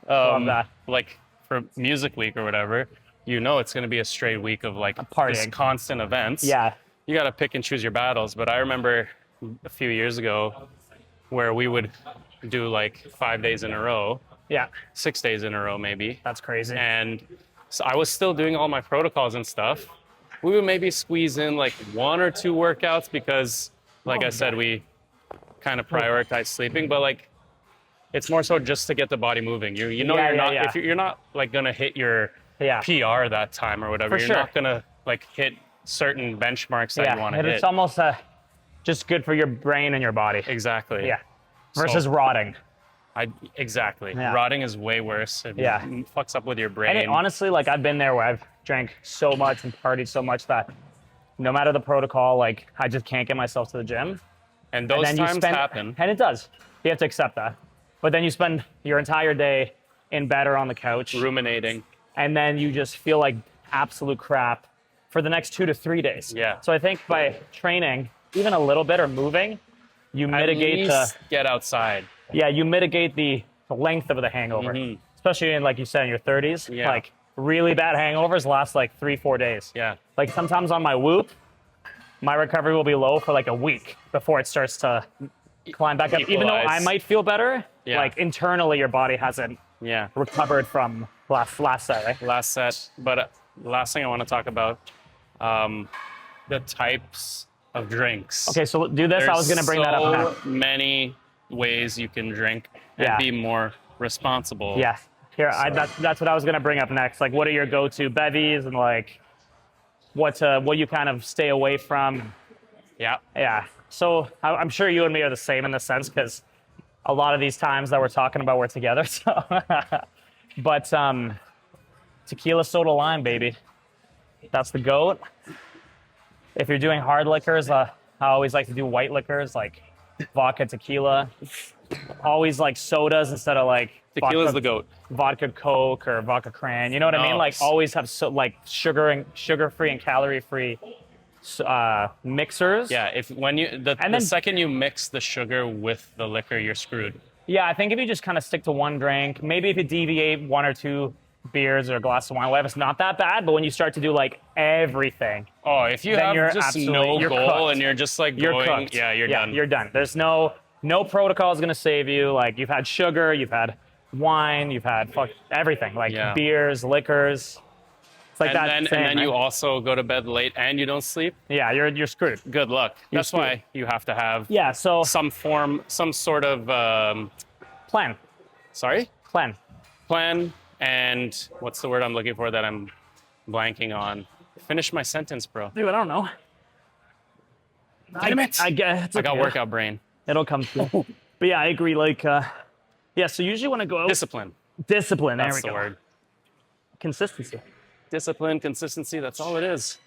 that. like for Music Week or whatever, you know it's going to be a straight week of like partying. this constant events. Yeah. You got to pick and choose your battles. But I remember a few years ago where we would do like 5 days in a row, Yeah. 6 days in a row maybe. That's crazy. And so I was still doing all my protocols and stuff. We would maybe squeeze in like 1 or 2 workouts because, like I said, we kind of prioritize sleeping. But like, it's more so just to get the body moving. You know, Yeah, you're yeah, not yeah. if you're not like gonna hit your Yeah. PR that time or whatever. For You're sure. not gonna like hit certain benchmarks that you want to and hit. it's almost just good for your brain and your body. Exactly. Yeah. Versus rotting. Exactly. Yeah. Rotting is way worse. It Yeah. fucks up with your brain. And it, honestly, like, I've been there where I've drank so much and partied so much that no matter the protocol, like, I just can't get myself to the gym. and those And then times happen. And it does. You have to accept that. But then you spend your entire day in bed or on the couch, Ruminating. and then you just feel like absolute crap for the next 2 to 3 days. Yeah. So I think by training, even a little bit or moving, you mitigate At least get outside. you mitigate the length of the hangover. Especially in, like you said, in your 30s. Yeah. Like, really bad hangovers last like 3-4 days. Yeah. Like, sometimes on my Whoop, my recovery will be low for like a week before it starts to climb back up. Even though I Equalize. might feel better, Yeah. like, internally your body hasn't Yeah. recovered from last set, right? Last set. But last thing I want to talk about, the types of drinks. Okay, so do this. I was going to bring that up next. So many ways you can drink and be more responsible. Yeah. Here, that's what I was going to bring up next. Like, what are your go-to bevies and like what you kind of stay away from? Yeah. Yeah. So I'm sure you and me are the same in the sense because a lot of these times that we're talking about we're together. So, but tequila, soda, lime, baby. That's the goat. If you're doing hard liquors, I always like to do white liquors like vodka, tequila. Always like sodas instead of like Tequila's the goat. Vodka Coke or vodka Cran. You know what I mean? Like always have like sugar-free and calorie-free mixers. Yeah, the second you mix the sugar with the liquor, you're screwed. Yeah, I think if you just kind of stick to one drink, maybe if you deviate 1 or 2 beers or a glass of wine, whatever, it's not that bad. But when you start to do like everything, if you have just no goal and you're just like you're going, cooked. you're done. You're done. There's no protocol is gonna save you. Like you've had sugar, you've had wine, you've had everything, like beers, liquors. It's like and then you also go to bed late and you don't sleep. Yeah, you're screwed. Good luck. That's why you have to have some sort of plan. Sorry? Plan. And what's the word I'm looking for that I'm blanking on? Finish my sentence, bro. Dude, I don't know. Damn it. I guess I got workout brain. It'll come through. But yeah, I agree. Like, so usually when I go out, Discipline. There we go. That's the word. Consistency. Discipline, consistency. That's all it is.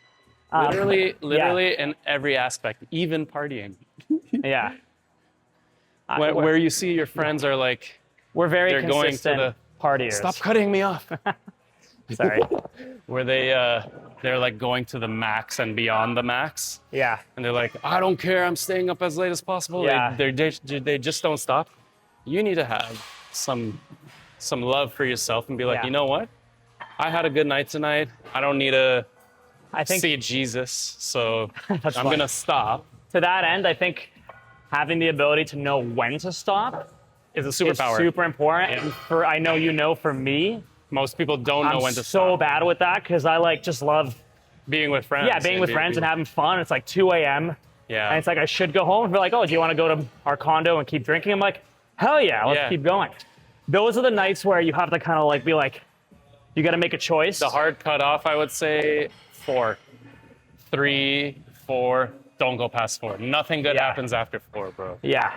Literally in every aspect, even partying. Yeah. Where you see your friends are like, we're very they're consistent going to partiers. Stop cutting me off. Sorry. Where they're like going to the max and beyond the max. Yeah. And they're like, I don't care. I'm staying up as late as possible. Yeah. They just don't stop. You need to have some love for yourself and be like, you know what? I had a good night tonight. I don't need to see Jesus, so I'm going to stop. To that end, I think having the ability to know when to stop is a superpower. Super important. Yeah. And I know for me, most people don't know when to stop. I'm so bad with that because I just love being with friends. Yeah, being with friends and having fun. It's like 2 a.m. Yeah. And it's like I should go home and be like, oh, do you want to go to our condo and keep drinking? I'm like, hell yeah, let's keep going. Those are the nights where you have to kind of like be like, you got to make a choice. The hard cutoff, I would say 4. 3, 4, don't go past 4. Nothing good happens after 4, bro. Yeah.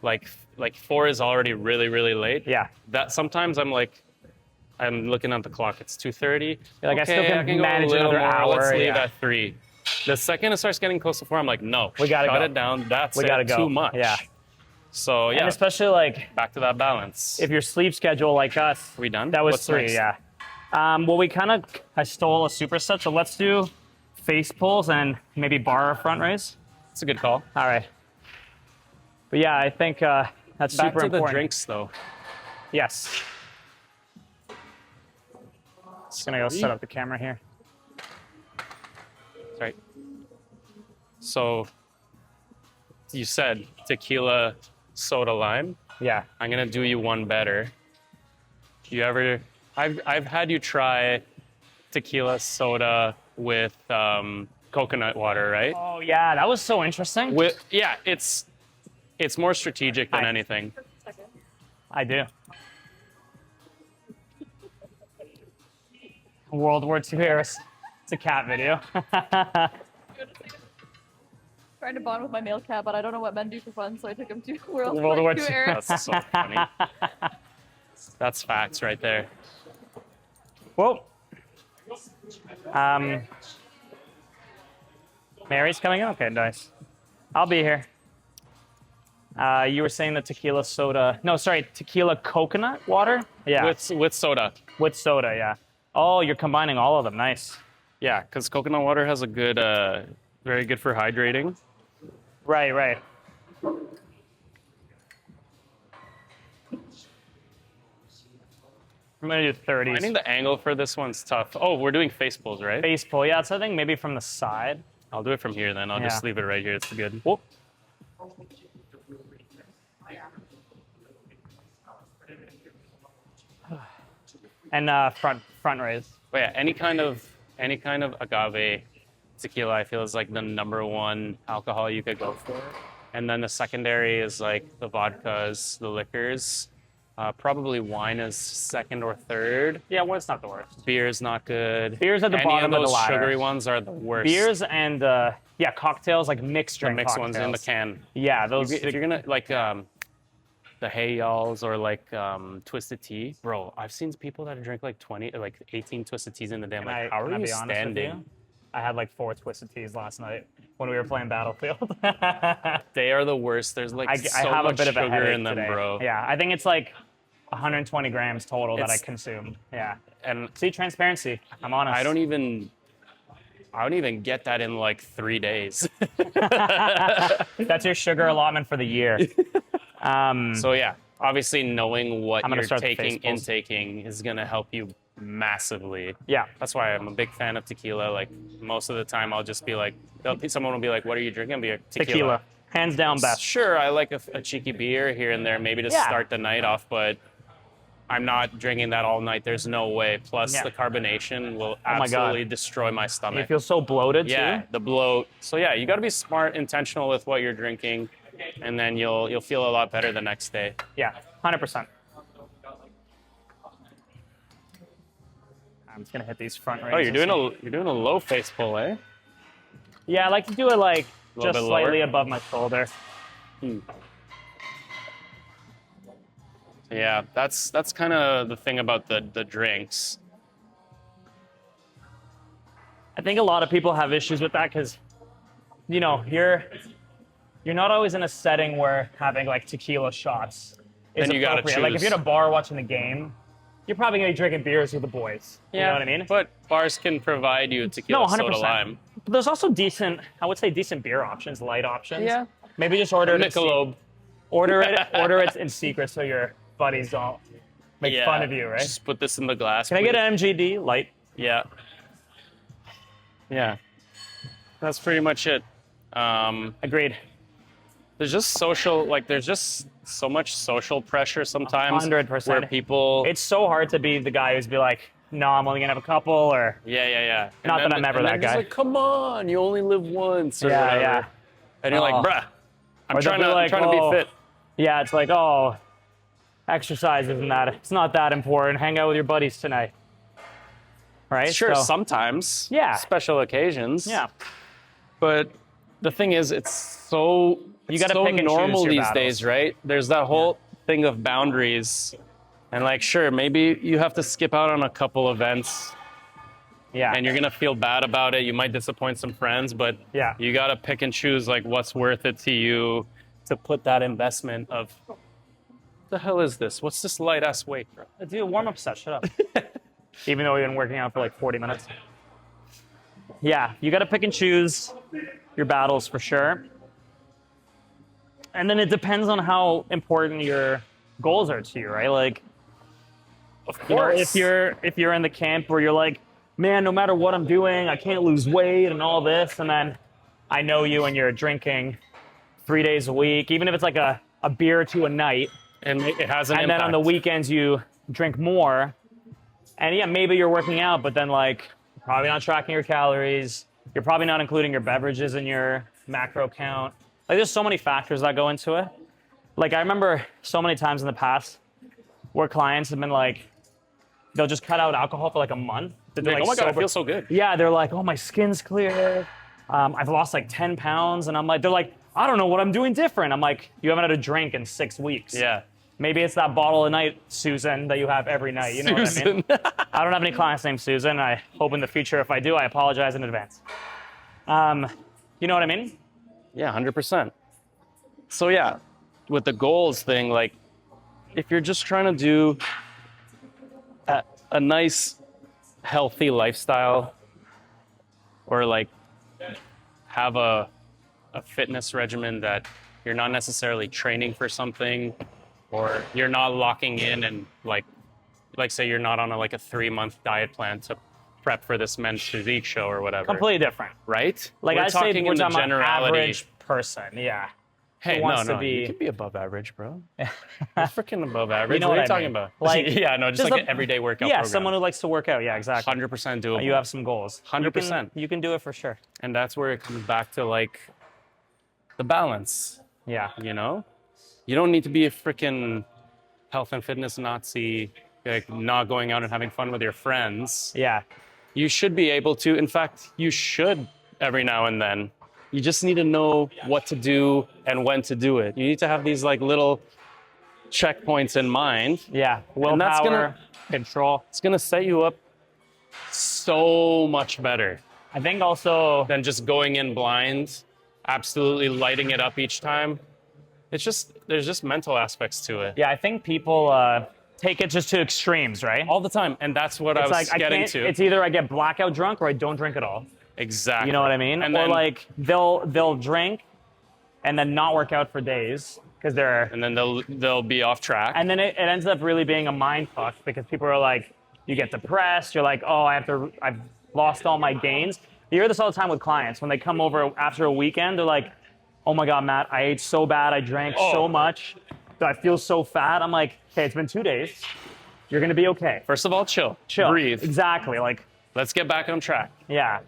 Like 4 is already really, really late. Yeah. That sometimes I'm looking at the clock. It's 2:30. Like okay, I still can manage another hour. Let's leave at 3. The second it starts getting close to 4, I'm like, no, we gotta shut it down. That's too much. Yeah. So and especially like back to that balance. If your sleep schedule like us, we done? That was What's 3. next? Yeah. Well, I stole a superset, so let's do face pulls and maybe bar or front raise. That's a good call. All right. But yeah, I think that's back super important. Back to the drinks, though. Yes. Just gonna go set up the camera here. Right. So you said tequila, soda, lime. Yeah. I'm gonna do you one better. I've had you try tequila, soda with coconut water, right? Oh yeah, that was so interesting. It's more strategic than anything. I do. World War II era. It's a cat video. Trying to bond with my male cat, but I don't know what men do for fun, so I took him to World War II II. era. That's so funny. That's facts right there. Well, Mary's coming in? Okay, nice. I'll be here. You were saying the tequila soda. No, sorry, tequila coconut water? Yeah. With soda. With soda, yeah. Oh, you're combining all of them. Nice. Yeah, because coconut water has a good, very good for hydrating. Right. I'm going to do 30s. I think the angle for this one's tough. Oh, we're doing face pulls, right? Face pull, yeah. So I think maybe from the side. I'll do it from here then. I'll just leave it right here. It's good. Whoop. And front raise. But yeah, any kind of agave tequila, I feel, is like the number one alcohol you could go for. And then the secondary is like the vodkas, the liquors. Probably wine is second or third. Yeah, well, it's not the worst. Beer's not good. Beer's at the Any bottom of of those the ladder. sugary ones are the worst. Beers and cocktails, like mixed the drink mixed cocktails. ones in the can. Yeah, those. If you're gonna like the Hey Y'alls or like Twisted Tea, bro, I've seen people that drink like 20 or like 18 Twisted Teas in a day. I'm like, how are you be honest with standing? you? I had like 4 Twisted Teas last night when we were playing Battlefield. They are the worst. There's like I so have much a bit of a sugar headache in them, today. bro. Yeah, I think it's like 120 grams total that I It's- consumed. Yeah. And See, transparency. I'm honest. I don't even get that in like 3 days. That's your sugar allotment for the year. So yeah, obviously knowing what I'm gonna you're start the taking, face pulls. intaking is gonna help you massively. Yeah. That's why I'm a big fan of tequila. Like most of the time, I'll just be like, someone will be like, "What are you drinking?" I'll be like, Tequila. Hands down best. Sure, I like a cheeky beer here and there, maybe to Yeah. start the night off, but I'm not drinking that all night. There's no way. Plus, Yeah. the carbonation will my God. absolutely destroy my You stomach. feel so bloated Yeah, too. the bloat. So yeah, you got to be smart, intentional with what you're drinking, and then you'll feel a lot better the next day. Yeah, 100%. I'm just gonna hit these front raises. Oh, you're doing a low face pull, eh? Yeah, I like to do it like little just bit slightly lower? above my shoulder. Yeah, that's kind of the thing about the drinks. I think a lot of people have issues with that because, you know, you're not always in a setting where having like tequila shots is Then you gotta appropriate. Like if choose. you're at a bar watching the game, you're probably gonna be drinking beers with the boys. You know what I mean? But bars can provide you tequila, No, 100%. soda, lime. But there's also decent, I would say decent beer options, light options. Yeah. Maybe just order it. Michelob. Order it in secret so your buddies don't make fun of you, right? Just put this in the glass. Can I get an MGD light? Yeah. Yeah. That's pretty much it. Agreed. There's just so much social pressure sometimes. 100%. Where people. It's so hard to be the guy who's be like, no, I'm only gonna have a couple, or Yeah. Not that I'm ever and that then just guy. like, come on, you only live once. Or whatever. yeah. And you're Oh. like, bruh, I'm Or they'll trying be to, like, I'm trying to oh, be fit. Yeah, it's like, oh, exercise isn't that, it's not that important. Hang out with your buddies tonight. Right? Sure, So- sometimes. Yeah. Special occasions. Yeah. But the thing is, it's so You gotta so pick and choose normal your these battles. days, right? There's that whole thing of boundaries, and like, sure, maybe you have to skip out on a couple events, Yeah. and you're gonna feel bad about it. You might disappoint some friends, but Yeah. you gotta pick and choose like what's worth it to you to put that investment of. What the hell is this? What's this light ass weight, bro? Dude, warm-up set, shut up. Even though we've been working out for like 40 minutes. Yeah, you got to pick and choose your battles for sure. And then it depends on how important your goals are to you, right? Like, Of you know, course. if you're in the camp where you're like, man, no matter what I'm doing, I can't lose weight and all this, and then I know you and you're drinking 3 days a week, even if it's like a beer or two a night, and it has an and impact. then on the weekends you drink more, and yeah, maybe you're working out, but then like you're probably not tracking your calories, you're probably not including your beverages in your macro count. Like there's so many factors that go into it. Like I remember so many times in the past where clients have been like, they'll just cut out alcohol for like a month. They're You're like, oh my god, I sober. feel so good. Yeah, they're like, oh, my skin's clear. I've lost like 10 pounds. And I'm like, they're like, I don't know what I'm doing different. I'm like, you haven't had a drink in 6 weeks. Yeah. Maybe it's that bottle a night, Susan, that you have every night. You know what I mean? I don't have any clients named Susan. I hope in the future, if I do, I apologize in advance. You know what I mean? Yeah, 100%. So yeah, with the goals thing, like if you're just trying to do a nice, healthy lifestyle, or like have a fitness regimen that you're not necessarily training for something, or you're not locking in and like say you're not on a 3-month diet plan to prep for this men's physique show or whatever. Completely different. Right? Like We're I say, talking we're in the talking about generality. average person. Yeah. Hey, wants no, to be. you can be above average, bro. You're freaking above average. You know what are what you I talking mean. about? Like, yeah, no, just like an everyday workout program. someone who likes to work out. Yeah, exactly. 100% doable. You have some goals. 100%. You can do it for sure. And that's where it comes back to like the balance. Yeah. You know, you don't need to be a freaking health and fitness Nazi, like not going out and having fun with your friends. Yeah. You should be able to. In fact, you should every now and then. You just need to know what to do and when to do it. You need to have these like little checkpoints in mind. Yeah. And that's Willpower, control. It's gonna set you up so much better I think also. than just going in blind, absolutely lighting it up each time. It's just there's just mental aspects to it. Yeah, I think people take it just to extremes, right? All the time, and that's what I was like getting to. It's either I get blackout drunk or I don't drink at all. Exactly. You know what I mean? And or then, like they'll drink and then not work out for days because they're. and then they'll be off track. And then it ends up really being a mind fuck because people are like, you get depressed. You're like, oh, I've lost all my gains. You hear this all the time with clients when they come over after a weekend. They're like, oh my God, Matt, I ate so bad. I drank so much. I feel so fat. I'm like, okay, it's been 2 days. You're gonna be okay. First of all, chill. Breathe. Exactly. Like, Let's get back on track. yeah.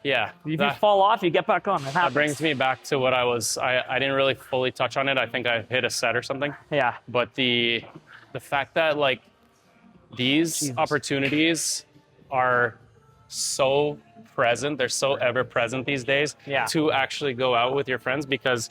Yeah. If you fall off, you get back on. It happens. That brings me back to what I didn't really fully touch on it. I think I hit a set or something. Yeah. But the fact that like these opportunities are so present, they're so ever present these days to actually go out with your friends, because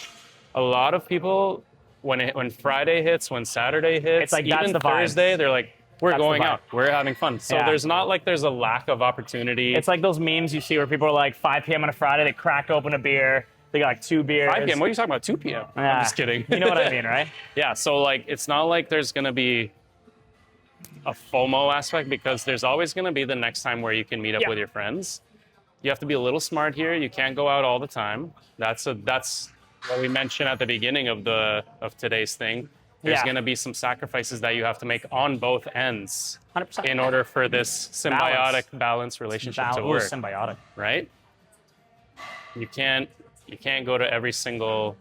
a lot of people when Friday hits, when Saturday hits, it's like, that's even the vibe. Thursday, they're like, we're That's going the vibe. out, we're having fun. So there's not like there's a lack of opportunity. It's like those memes you see where people are like 5 p.m. on a Friday, they crack open a beer, they got like 2 beers. 5 p.m. What are you talking about? 2 p.m. Yeah. I'm just kidding. You know what I mean, right? Yeah. So like, it's not like there's gonna be a FOMO aspect, because there's always gonna be the next time where you can meet up with your friends. You have to be a little smart here. You can't go out all the time. That's what we mentioned at the beginning of today's thing. There's going to be some sacrifices that you have to make on both ends 100%. in order for this symbiotic balance relationship to work. Symbiotic. Right? You can't go to every single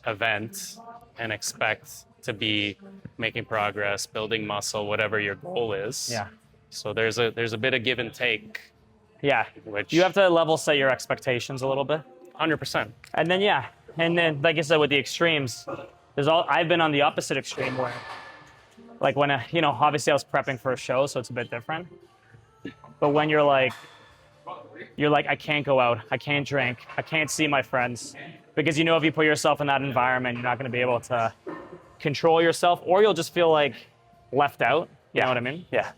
event and expect to be making progress, building muscle, whatever your goal is. Yeah. So there's a bit of give and take. Yeah. Which You have to level set your expectations a little bit. 100%. And then like I said, with the extremes, I've been on the opposite extreme where, like when, obviously I was prepping for a show, so it's a bit different. But when you're like, I can't go out, I can't drink, I can't see my friends, because if you put yourself in that environment, you're not going to be able to control yourself, or you'll just feel like left out. You know what I mean? Yeah.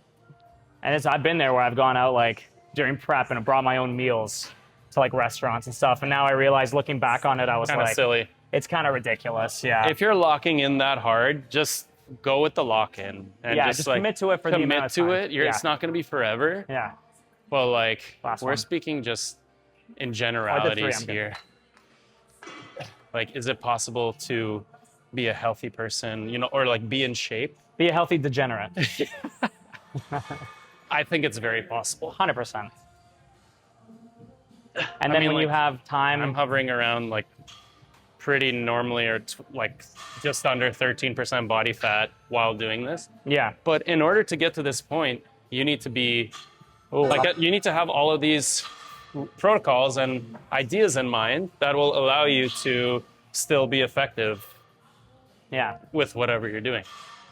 And I've been there where I've gone out like during prep and I brought my own meals to like restaurants and stuff. And now I realize, looking back on it, I was Kind of like, silly. it's kind of ridiculous. Yeah. If you're locking in that hard, just go with the lock-in and just like, commit to it for the amount of time. Commit to it. It's not going to be forever. Yeah. But like, Last we're one. speaking just in I generalities did 3, I'm here. Like, is it possible to be a healthy person, or like be in shape? Be a healthy degenerate. I think it's very possible. 100%. And then when you have time, I'm hovering around like pretty normally, or like just under 13% body fat while doing this. yeah. But in order to get to this point, you need to be you need to have all of these protocols and ideas in mind that will allow you to still be effective Yeah. with whatever you're doing.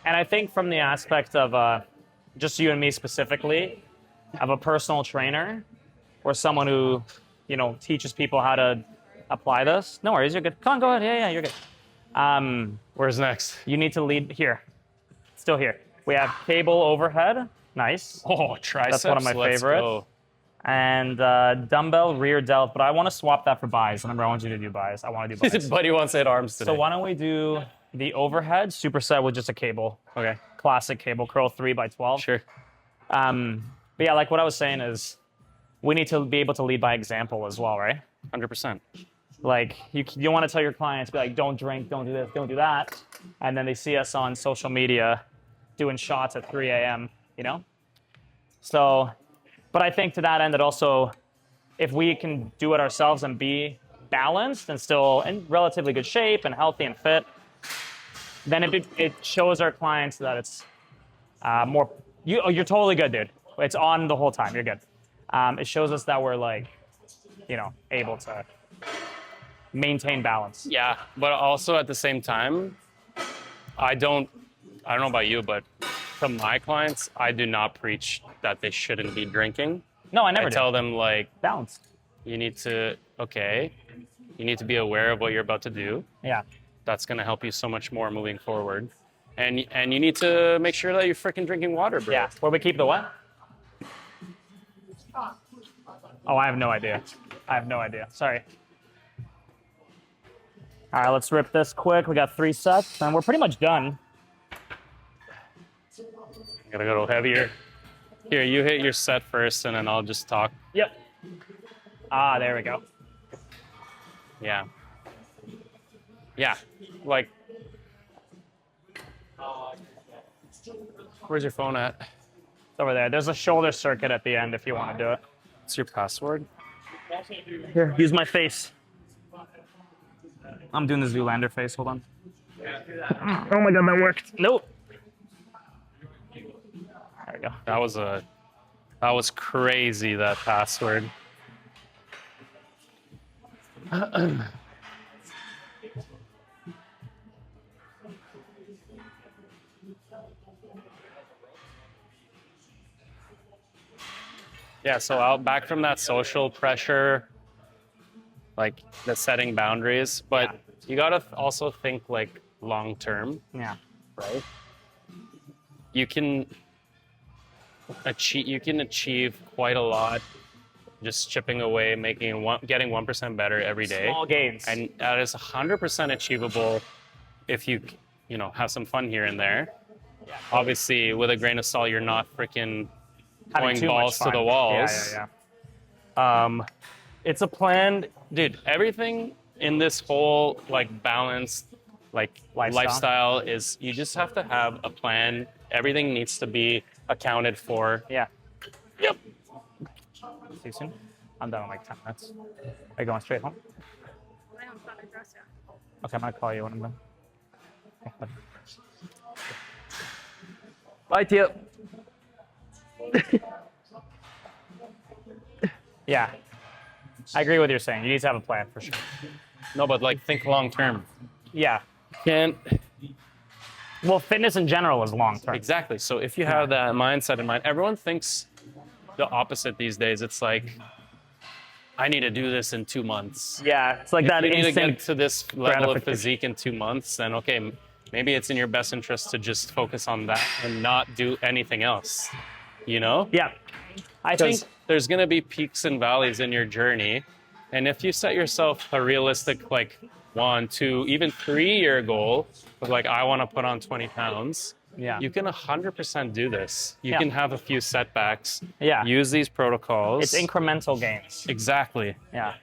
And I think from the aspect of just you and me specifically, of a personal trainer or someone who, teaches people how to apply this. No worries, you're good. Come on, go ahead. Yeah, you're good. Where's next? You need to lead here. Still here. We have cable overhead. Nice. Oh, triceps. That's one of my Let's favorites. go. And dumbbell rear delt, but I want to swap that for buys. Remember, I want you to do buys. I want to do buys. Buddy wants to hit arms today. So why don't we do the overhead superset with just a cable? Okay. Classic cable curl 3x12. Sure. But yeah, like what I was saying is, we need to be able to lead by example as well, right? 100%. Like you want to tell your clients, be like, don't drink, don't do this, don't do that, and then they see us on social media doing shots at 3 a.m. So, but I think to that end, that also, if we can do it ourselves and be balanced and still in relatively good shape and healthy and fit, then it shows our clients that it's more. You're totally good, dude. It's on the whole time. You're good. It shows us that we're like, able to maintain balance. Yeah, but also at the same time, I don't know about you, but from my clients, I do not preach that they shouldn't be drinking. No, I never I tell them like, balance. you need to be aware of what you're about to do. Yeah. That's going to help you so much more moving forward. And you need to make sure that you're freaking drinking water, bro. Yeah. Where we keep the what? Oh, I have no idea. Sorry. All right, let's rip this quick. We got 3 sets, and we're pretty much done. Gotta go a little heavier. Here, you hit your set first, and then I'll just talk. Yep. There we go. Yeah. Yeah. Like, where's your phone at? It's over there. There's a shoulder circuit at the end if you want to do it. What's your password? Here, use my face. I'm doing the Zoolander face. Hold on. Oh my god, that worked. Nope. There we go. That was crazy, that password. Yeah, so out back from that social pressure, like the setting boundaries, but you gotta also think like long term, Yeah. right? You can achieve quite a lot just chipping away, getting 1% better every day. Small gains. And that is 100% achievable if you have some fun here and there. Yeah. Obviously, with a grain of salt, you're not freaking Having going too much balls to fun. the walls. Yeah. It's a planned, dude. Everything in this whole like balanced like lifestyle is you just have to have a plan. Everything needs to be accounted for. Yeah. Yep. See you soon. I'm done in like 10 minutes. Are you going straight home? Okay, I'm gonna call you when I'm done. Okay, bye, Tia. Yeah, I agree with what you're saying. You need to have a plan for sure. No, but like think long term. Yeah. Can't Well, fitness in general is long term. exactly. So if you have that mindset in mind, everyone thinks the opposite these days. It's like, I need to do this in 2 months. Yeah, it's like If that you need to instant. get to this level of gratification. physique in 2 months, then okay, maybe it's in your best interest to just focus on that and not do anything else. You know? Yeah, I think. Because there's going to be peaks and valleys in your journey. And if you set yourself a realistic, like 1, 2, even 3-year goal of like, I want to put on 20 pounds, Yeah. you can 100% do this. You Yeah. can have a few setbacks, Yeah. use these protocols. It's incremental gains. Exactly. Yeah.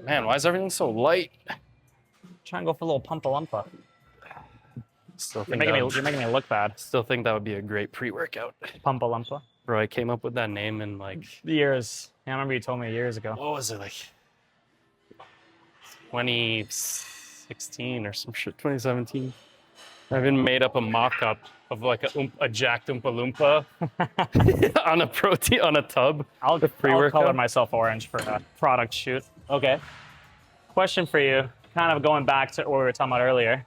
Man, why is everything so light? Try and go for a little pumpa-lumpa. Still You're think, making me look bad. still think that would be a great pre-workout. Pumpa-lumpa. Bro, I came up with that name in like, Years. Yeah, I remember you told me years ago. what was it, like 2016 or some shit, 2017. I even made up a mock-up of like a jacked Oompa Loompa on a tub. I'll pre-workout. color myself orange for a product shoot. Okay. Question for you, kind of going back to what we were talking about earlier.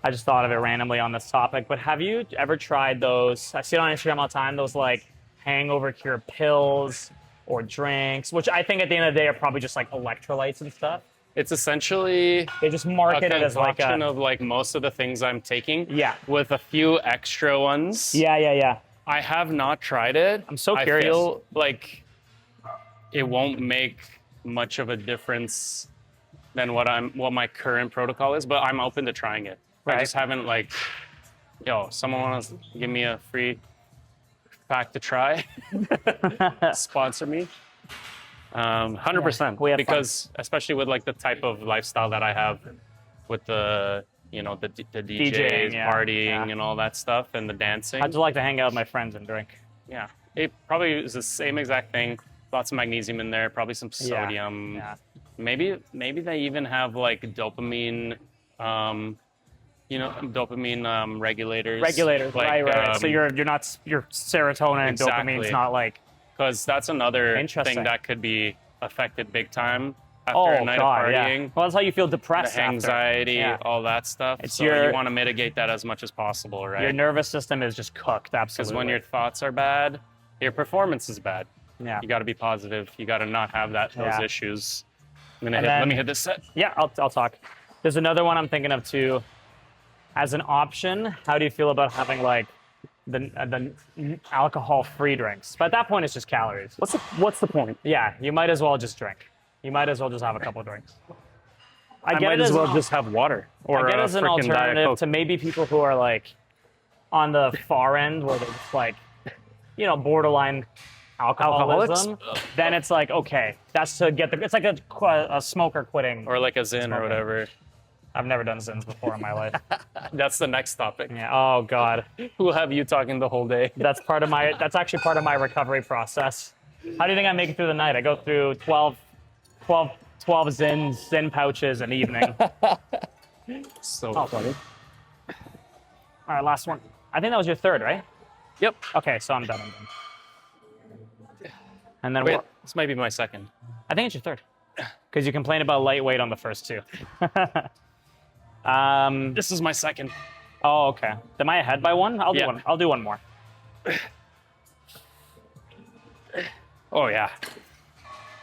I just thought of it randomly on this topic, but have you ever tried those? I see it on Instagram all the time, those like hangover cure pills or drinks, which I think at the end of the day are probably just like electrolytes and stuff. It's essentially They just a market it as like concoction a. of like most of the things I'm taking. Yeah. With a few extra ones. Yeah. I have not tried it. I'm so curious. I feel like it won't make much of a difference than what my current protocol is, but I'm open to trying it. I Right. just haven't like, someone wants to give me a free pack to try, sponsor me. 100%. we have because especially with like the type of lifestyle that I have with the DJs, DJing, yeah, partying yeah. and all that stuff and the dancing. I just like to hang out with my friends and drink. Yeah. It probably is the same exact thing. Lots of magnesium in there, probably some sodium. Yeah. Maybe they even have like dopamine, dopamine regulators. Regulators, Like, right. So your serotonin and dopamine's not like. Because that's another Interesting. thing that could be affected big time after a night of partying. Yeah. Well, that's how you feel depressed. The anxiety, after. Yeah. all that stuff. It's so you want to mitigate that as much as possible, right? Your nervous system is just cooked, absolutely. Because when your thoughts are bad, your performance is bad. Yeah. You got to be positive. You got to not have those issues. Let me hit this set. Yeah, I'll talk. There's another one I'm thinking of too. As an option, how do you feel about having like the alcohol-free drinks? But at that point, it's just calories. What's the point? Yeah, you might as well just drink. You might as well just have a couple drinks. I might as well just have water. Or I get it as an alternative to maybe people who are like on the far end where they're just like, borderline alcoholism. Then it's like, okay, that's to get it's like a smoker quitting. Or like a Zyn or whatever. I've never done Zins before in my life. That's the next topic. Yeah. Oh God. We'll have you talking the whole day. That's actually part of my recovery process. How do you think I make it through the night? I go through 12 Zyn pouches an evening. So funny. All right, last one. I think that was your third, right? Yep. Okay, so I'm done. And then Wait, this might be my second. I think it's your third. Because you complained about lightweight on the first two. This is my second. Oh, okay. Am I ahead by one? I'll do one. I'll do one more. Oh yeah.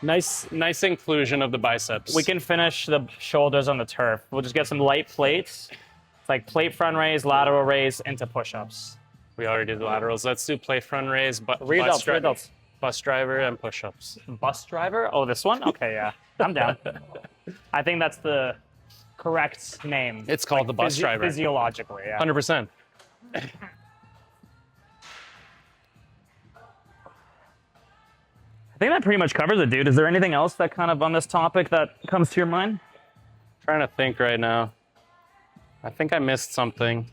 Nice inclusion of the biceps. We can finish the shoulders on the turf. We'll just get some light plates. It's like plate front raise, lateral raise into push-ups. We already did the laterals. Let's do plate front raise, Read bus driver and push-ups. Bus driver? Oh, this one? Okay, yeah. I'm down. I think that's the correct name. It's called the bus driver. Physiologically, yeah. 100%. I think that pretty much covers it, dude. Is there anything else that kind of on this topic that comes to your mind? Trying to think right now. I think I missed something.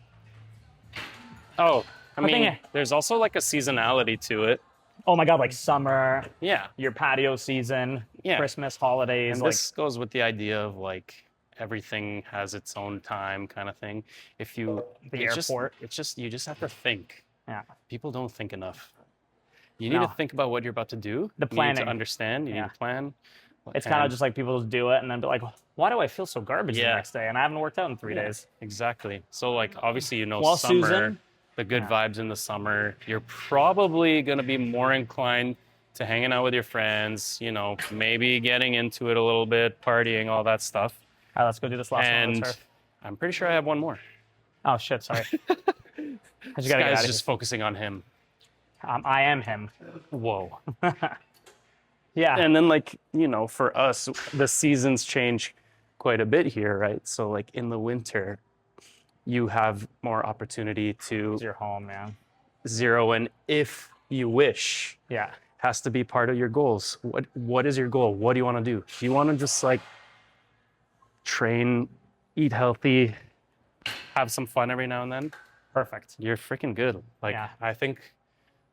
Oh, I mean, there's also like a seasonality to it. Oh my God, like summer. Yeah. Your patio season. Yeah. Christmas, holidays. And this goes with the idea of like everything has its own time kind of thing. If you the airport. You just have to think. Yeah. People don't think enough. You need to think about what you're about to do. The planning. You need to understand. You need to plan. It's kind of just like people just do it and then be like, why do I feel so garbage the next day? And I haven't worked out in 3 days. Exactly. So like obviously well, summer, Susan, the good vibes in the summer, you're probably going to be more inclined to hanging out with your friends, maybe getting into it a little bit, partying, all that stuff. All right, let's go do this last one on the turf. I'm pretty sure I have one more. Oh shit, sorry. This guy's just focusing on him. I am him. Whoa. Yeah. And then for us, the seasons change quite a bit here, right? So like in the winter, you have more opportunity to You're home, man. zero in if you wish. Yeah. Has to be part of your goals. What is your goal? What do you want to do? Do you want to just like train, eat healthy, have some fun every now and then? Perfect. You're freaking good. I think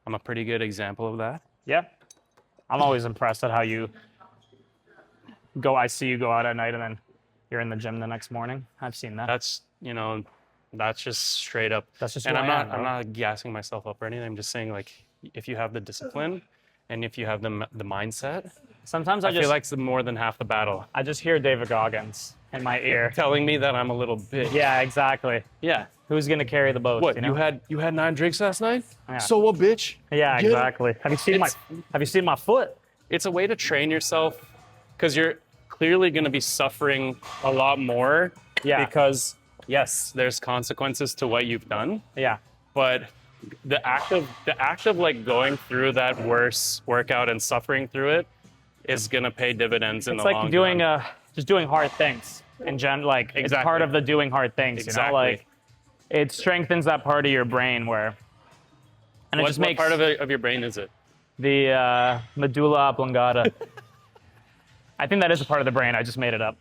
I'm a pretty good example of that. Yeah. I'm always impressed at how you I see you go out at night and then you're in the gym the next morning. I've seen that. That's just straight up. That's just and who I'm not gassing myself up or anything. I'm just saying like if you have the discipline and if you have the mindset, sometimes I feel like it's more than half the battle. I just hear David Goggins in my ear telling me that I'm a little bitch. Yeah, exactly. Yeah. Who's gonna carry the boat? What, you had 9 drinks last night? Yeah. So what, bitch? Yeah, exactly. Have you seen my foot? It's a way to train yourself because you're clearly going to be suffering a lot more. Yeah. Because yes, there's consequences to what you've done. Yeah. But the act of like going through that worse workout and suffering through it is going to pay dividends in the long run. It's like just doing hard things in general. Like it's part of the doing hard things. Exactly. Like it strengthens that part of your brain where. And what part of your brain is it? The medulla oblongata. I think that is a part of the brain. I just made it up.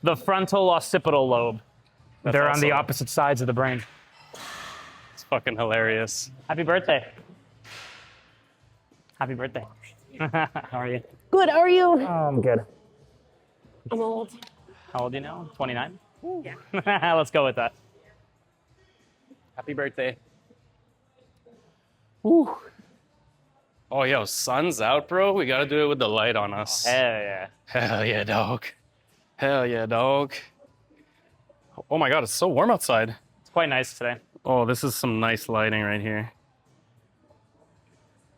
The frontal occipital lobe. They're on the opposite sides of the brain. It's fucking hilarious. Happy birthday. Happy birthday. How are you? Good, how are you? Oh, I'm good. I'm old. How old are you now? 29? Yeah. Let's go with that. Happy birthday. Woo. Oh, yo, sun's out, bro. We gotta do it with the light on us. Hell yeah. Hell yeah, dog. Hell yeah, dog. Oh my God, it's so warm outside. It's quite nice today. Oh, this is some nice lighting right here.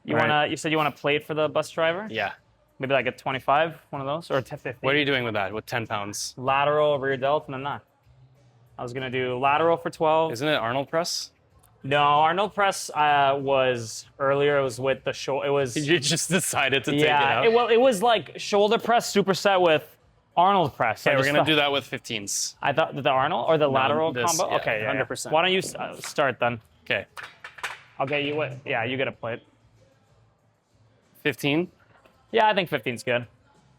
You said you want a plate for the bus driver? Yeah. Maybe like a 25, one of those, or a 50. What are you doing with that? With 10 pounds? Lateral, rear delt, and then that. I was gonna do lateral for 12. Isn't it Arnold press? No, Arnold press was earlier. It was with the shoulder. It was You just decided to take it out? It was like shoulder press superset with Arnold press. Okay, we're gonna do that with 15s. I thought the Arnold or the lateral this, combo. yeah, Okay, yeah, 100%. Why don't you start then? Okay. I'll get you what? Yeah, you get a plate. 15? Yeah, I think 15's good.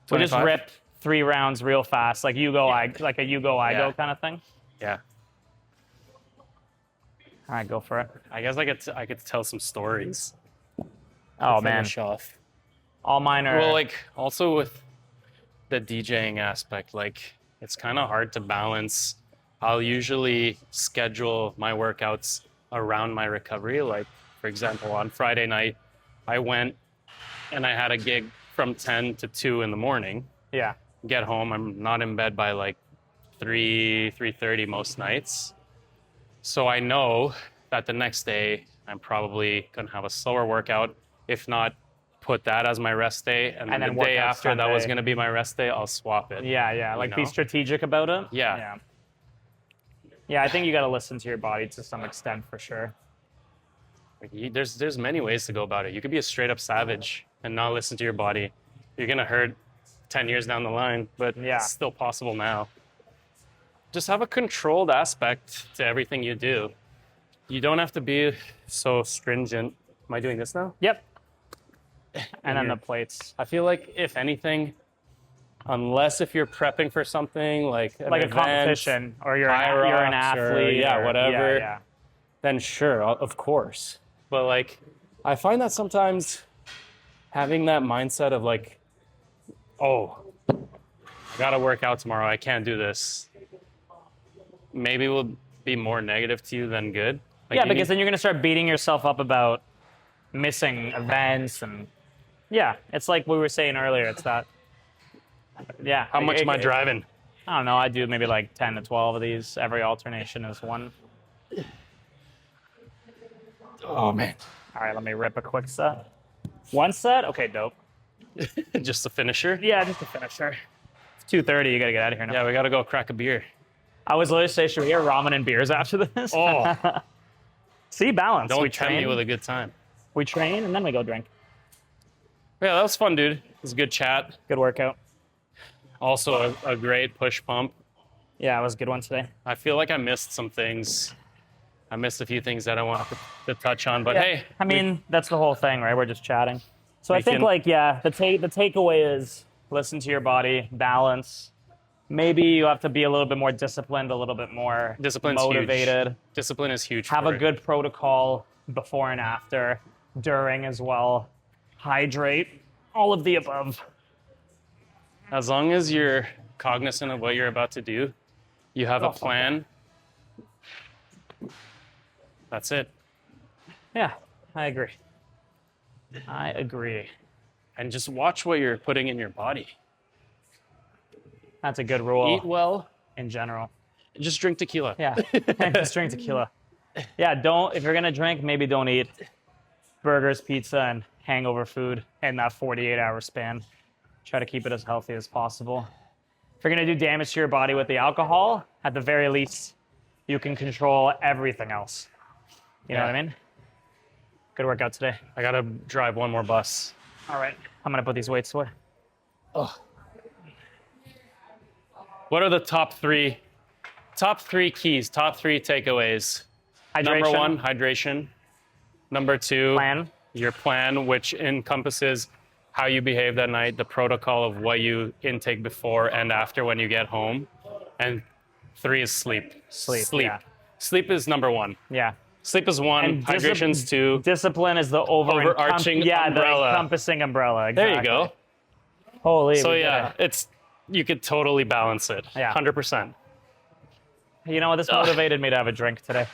We just 25? rip 3 rounds real fast, like you go, like a you go, I go Yeah. kind of thing. Yeah. All right, go for it. I guess I could tell some stories. Oh to man, finish off. all mine are. Well, like also with the DJing aspect, like it's kind of hard to balance. I'll usually schedule my workouts around my recovery. Like for example, on Friday night, I went and I had a gig from 10 to 2 in the morning. yeah, Get home, I'm not in bed by like 3:30 most nights. So I know that the next day I'm probably gonna have a slower workout. If not, put that as my rest day, and then then the work day out after that was Sunday. gonna be my rest day, I'll swap it. yeah. Like be know? strategic about it. Yeah. yeah. Yeah, I think you got to listen to your body to some extent for sure. Like, there's many ways to go about it. You could be a straight up savage and not listen to your body. You're gonna hurt 10 years down the line, but Yeah. it's still possible now. Just have a controlled aspect to everything you do. You don't have to be so stringent. Am I doing this now? Yep. And then Here. the plates. I feel like if anything, unless if you're prepping for something like an Like a event, competition, or you're an Hyrox, or- athlete. yeah, or- whatever. Yeah, then sure, of course. But like, I find that sometimes having that mindset of like, oh, I gotta work out tomorrow, I can't do this, maybe will be more negative to you than good. Like yeah, you because need- then you're going to start beating yourself up about missing events. And yeah, it's like we were saying earlier. It's that, yeah. how much am I driving? I don't know. I do maybe like 10 to 12 of these. Every alternation is one. Oh man, All right, let me rip a quick set. One set? Okay, dope. just a finisher. Yeah, just a finisher. It's 2:30. You got to get out of here now. Yeah, we gotta go crack a beer. I was literally saying, should we get ramen and beers after this? Oh, See, balance. don't we tempt me train, with a good time. we train, and then we go drink. Yeah, that was fun, dude. It was a good chat. Good workout. Also, a great push pump. Yeah, it was a good one today. I feel like I missed some things. I missed a few things that I wanted to touch on, but Yeah, hey, I mean, that's the whole thing, right? We're just chatting. So I We think, can- like, yeah, the takeaway is listen to your body, balance. Maybe you have to be a little bit more disciplined, a little bit more Discipline's huge. motivated. discipline is huge. Have for a it. good protocol before and after, during as well. Hydrate, all of the above. As long as you're cognizant of what you're about to do, you have a plan. That's it. Yeah, I agree. I agree. And just watch what you're putting in your body. That's a good rule Eat well, in general. just drink tequila. Yeah, just drink tequila. Yeah, if you're gonna drink, maybe don't eat burgers, pizza, and hangover food in that 48-hour span. Try to keep it as healthy as possible. If you're gonna do damage to your body with the alcohol, at the very least, you can control everything else. You know Yeah. what I mean? Good workout today. I gotta drive one more bus. All right, I'm gonna put these weights away. What are the top three keys, top three takeaways? Number Hydration, one, hydration. Number two, plan. your plan, which encompasses how you behave that night, the protocol of what you intake before and after when you get home. And three is sleep. Sleep, yeah. Sleep is number one. Yeah. Sleep is one. And Hydration's two. Discipline is the Overarching the umbrella. encompassing umbrella. There Exactly. you go. Holy. So we did yeah, it. you could totally balance it. Yeah. 100%. You know what? This motivated me to have a drink today.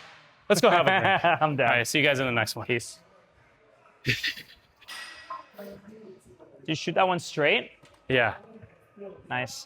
Let's go have a drink. I'm down. All right, see you guys in the next one. Peace. Did you shoot that one straight? Yeah. Nice.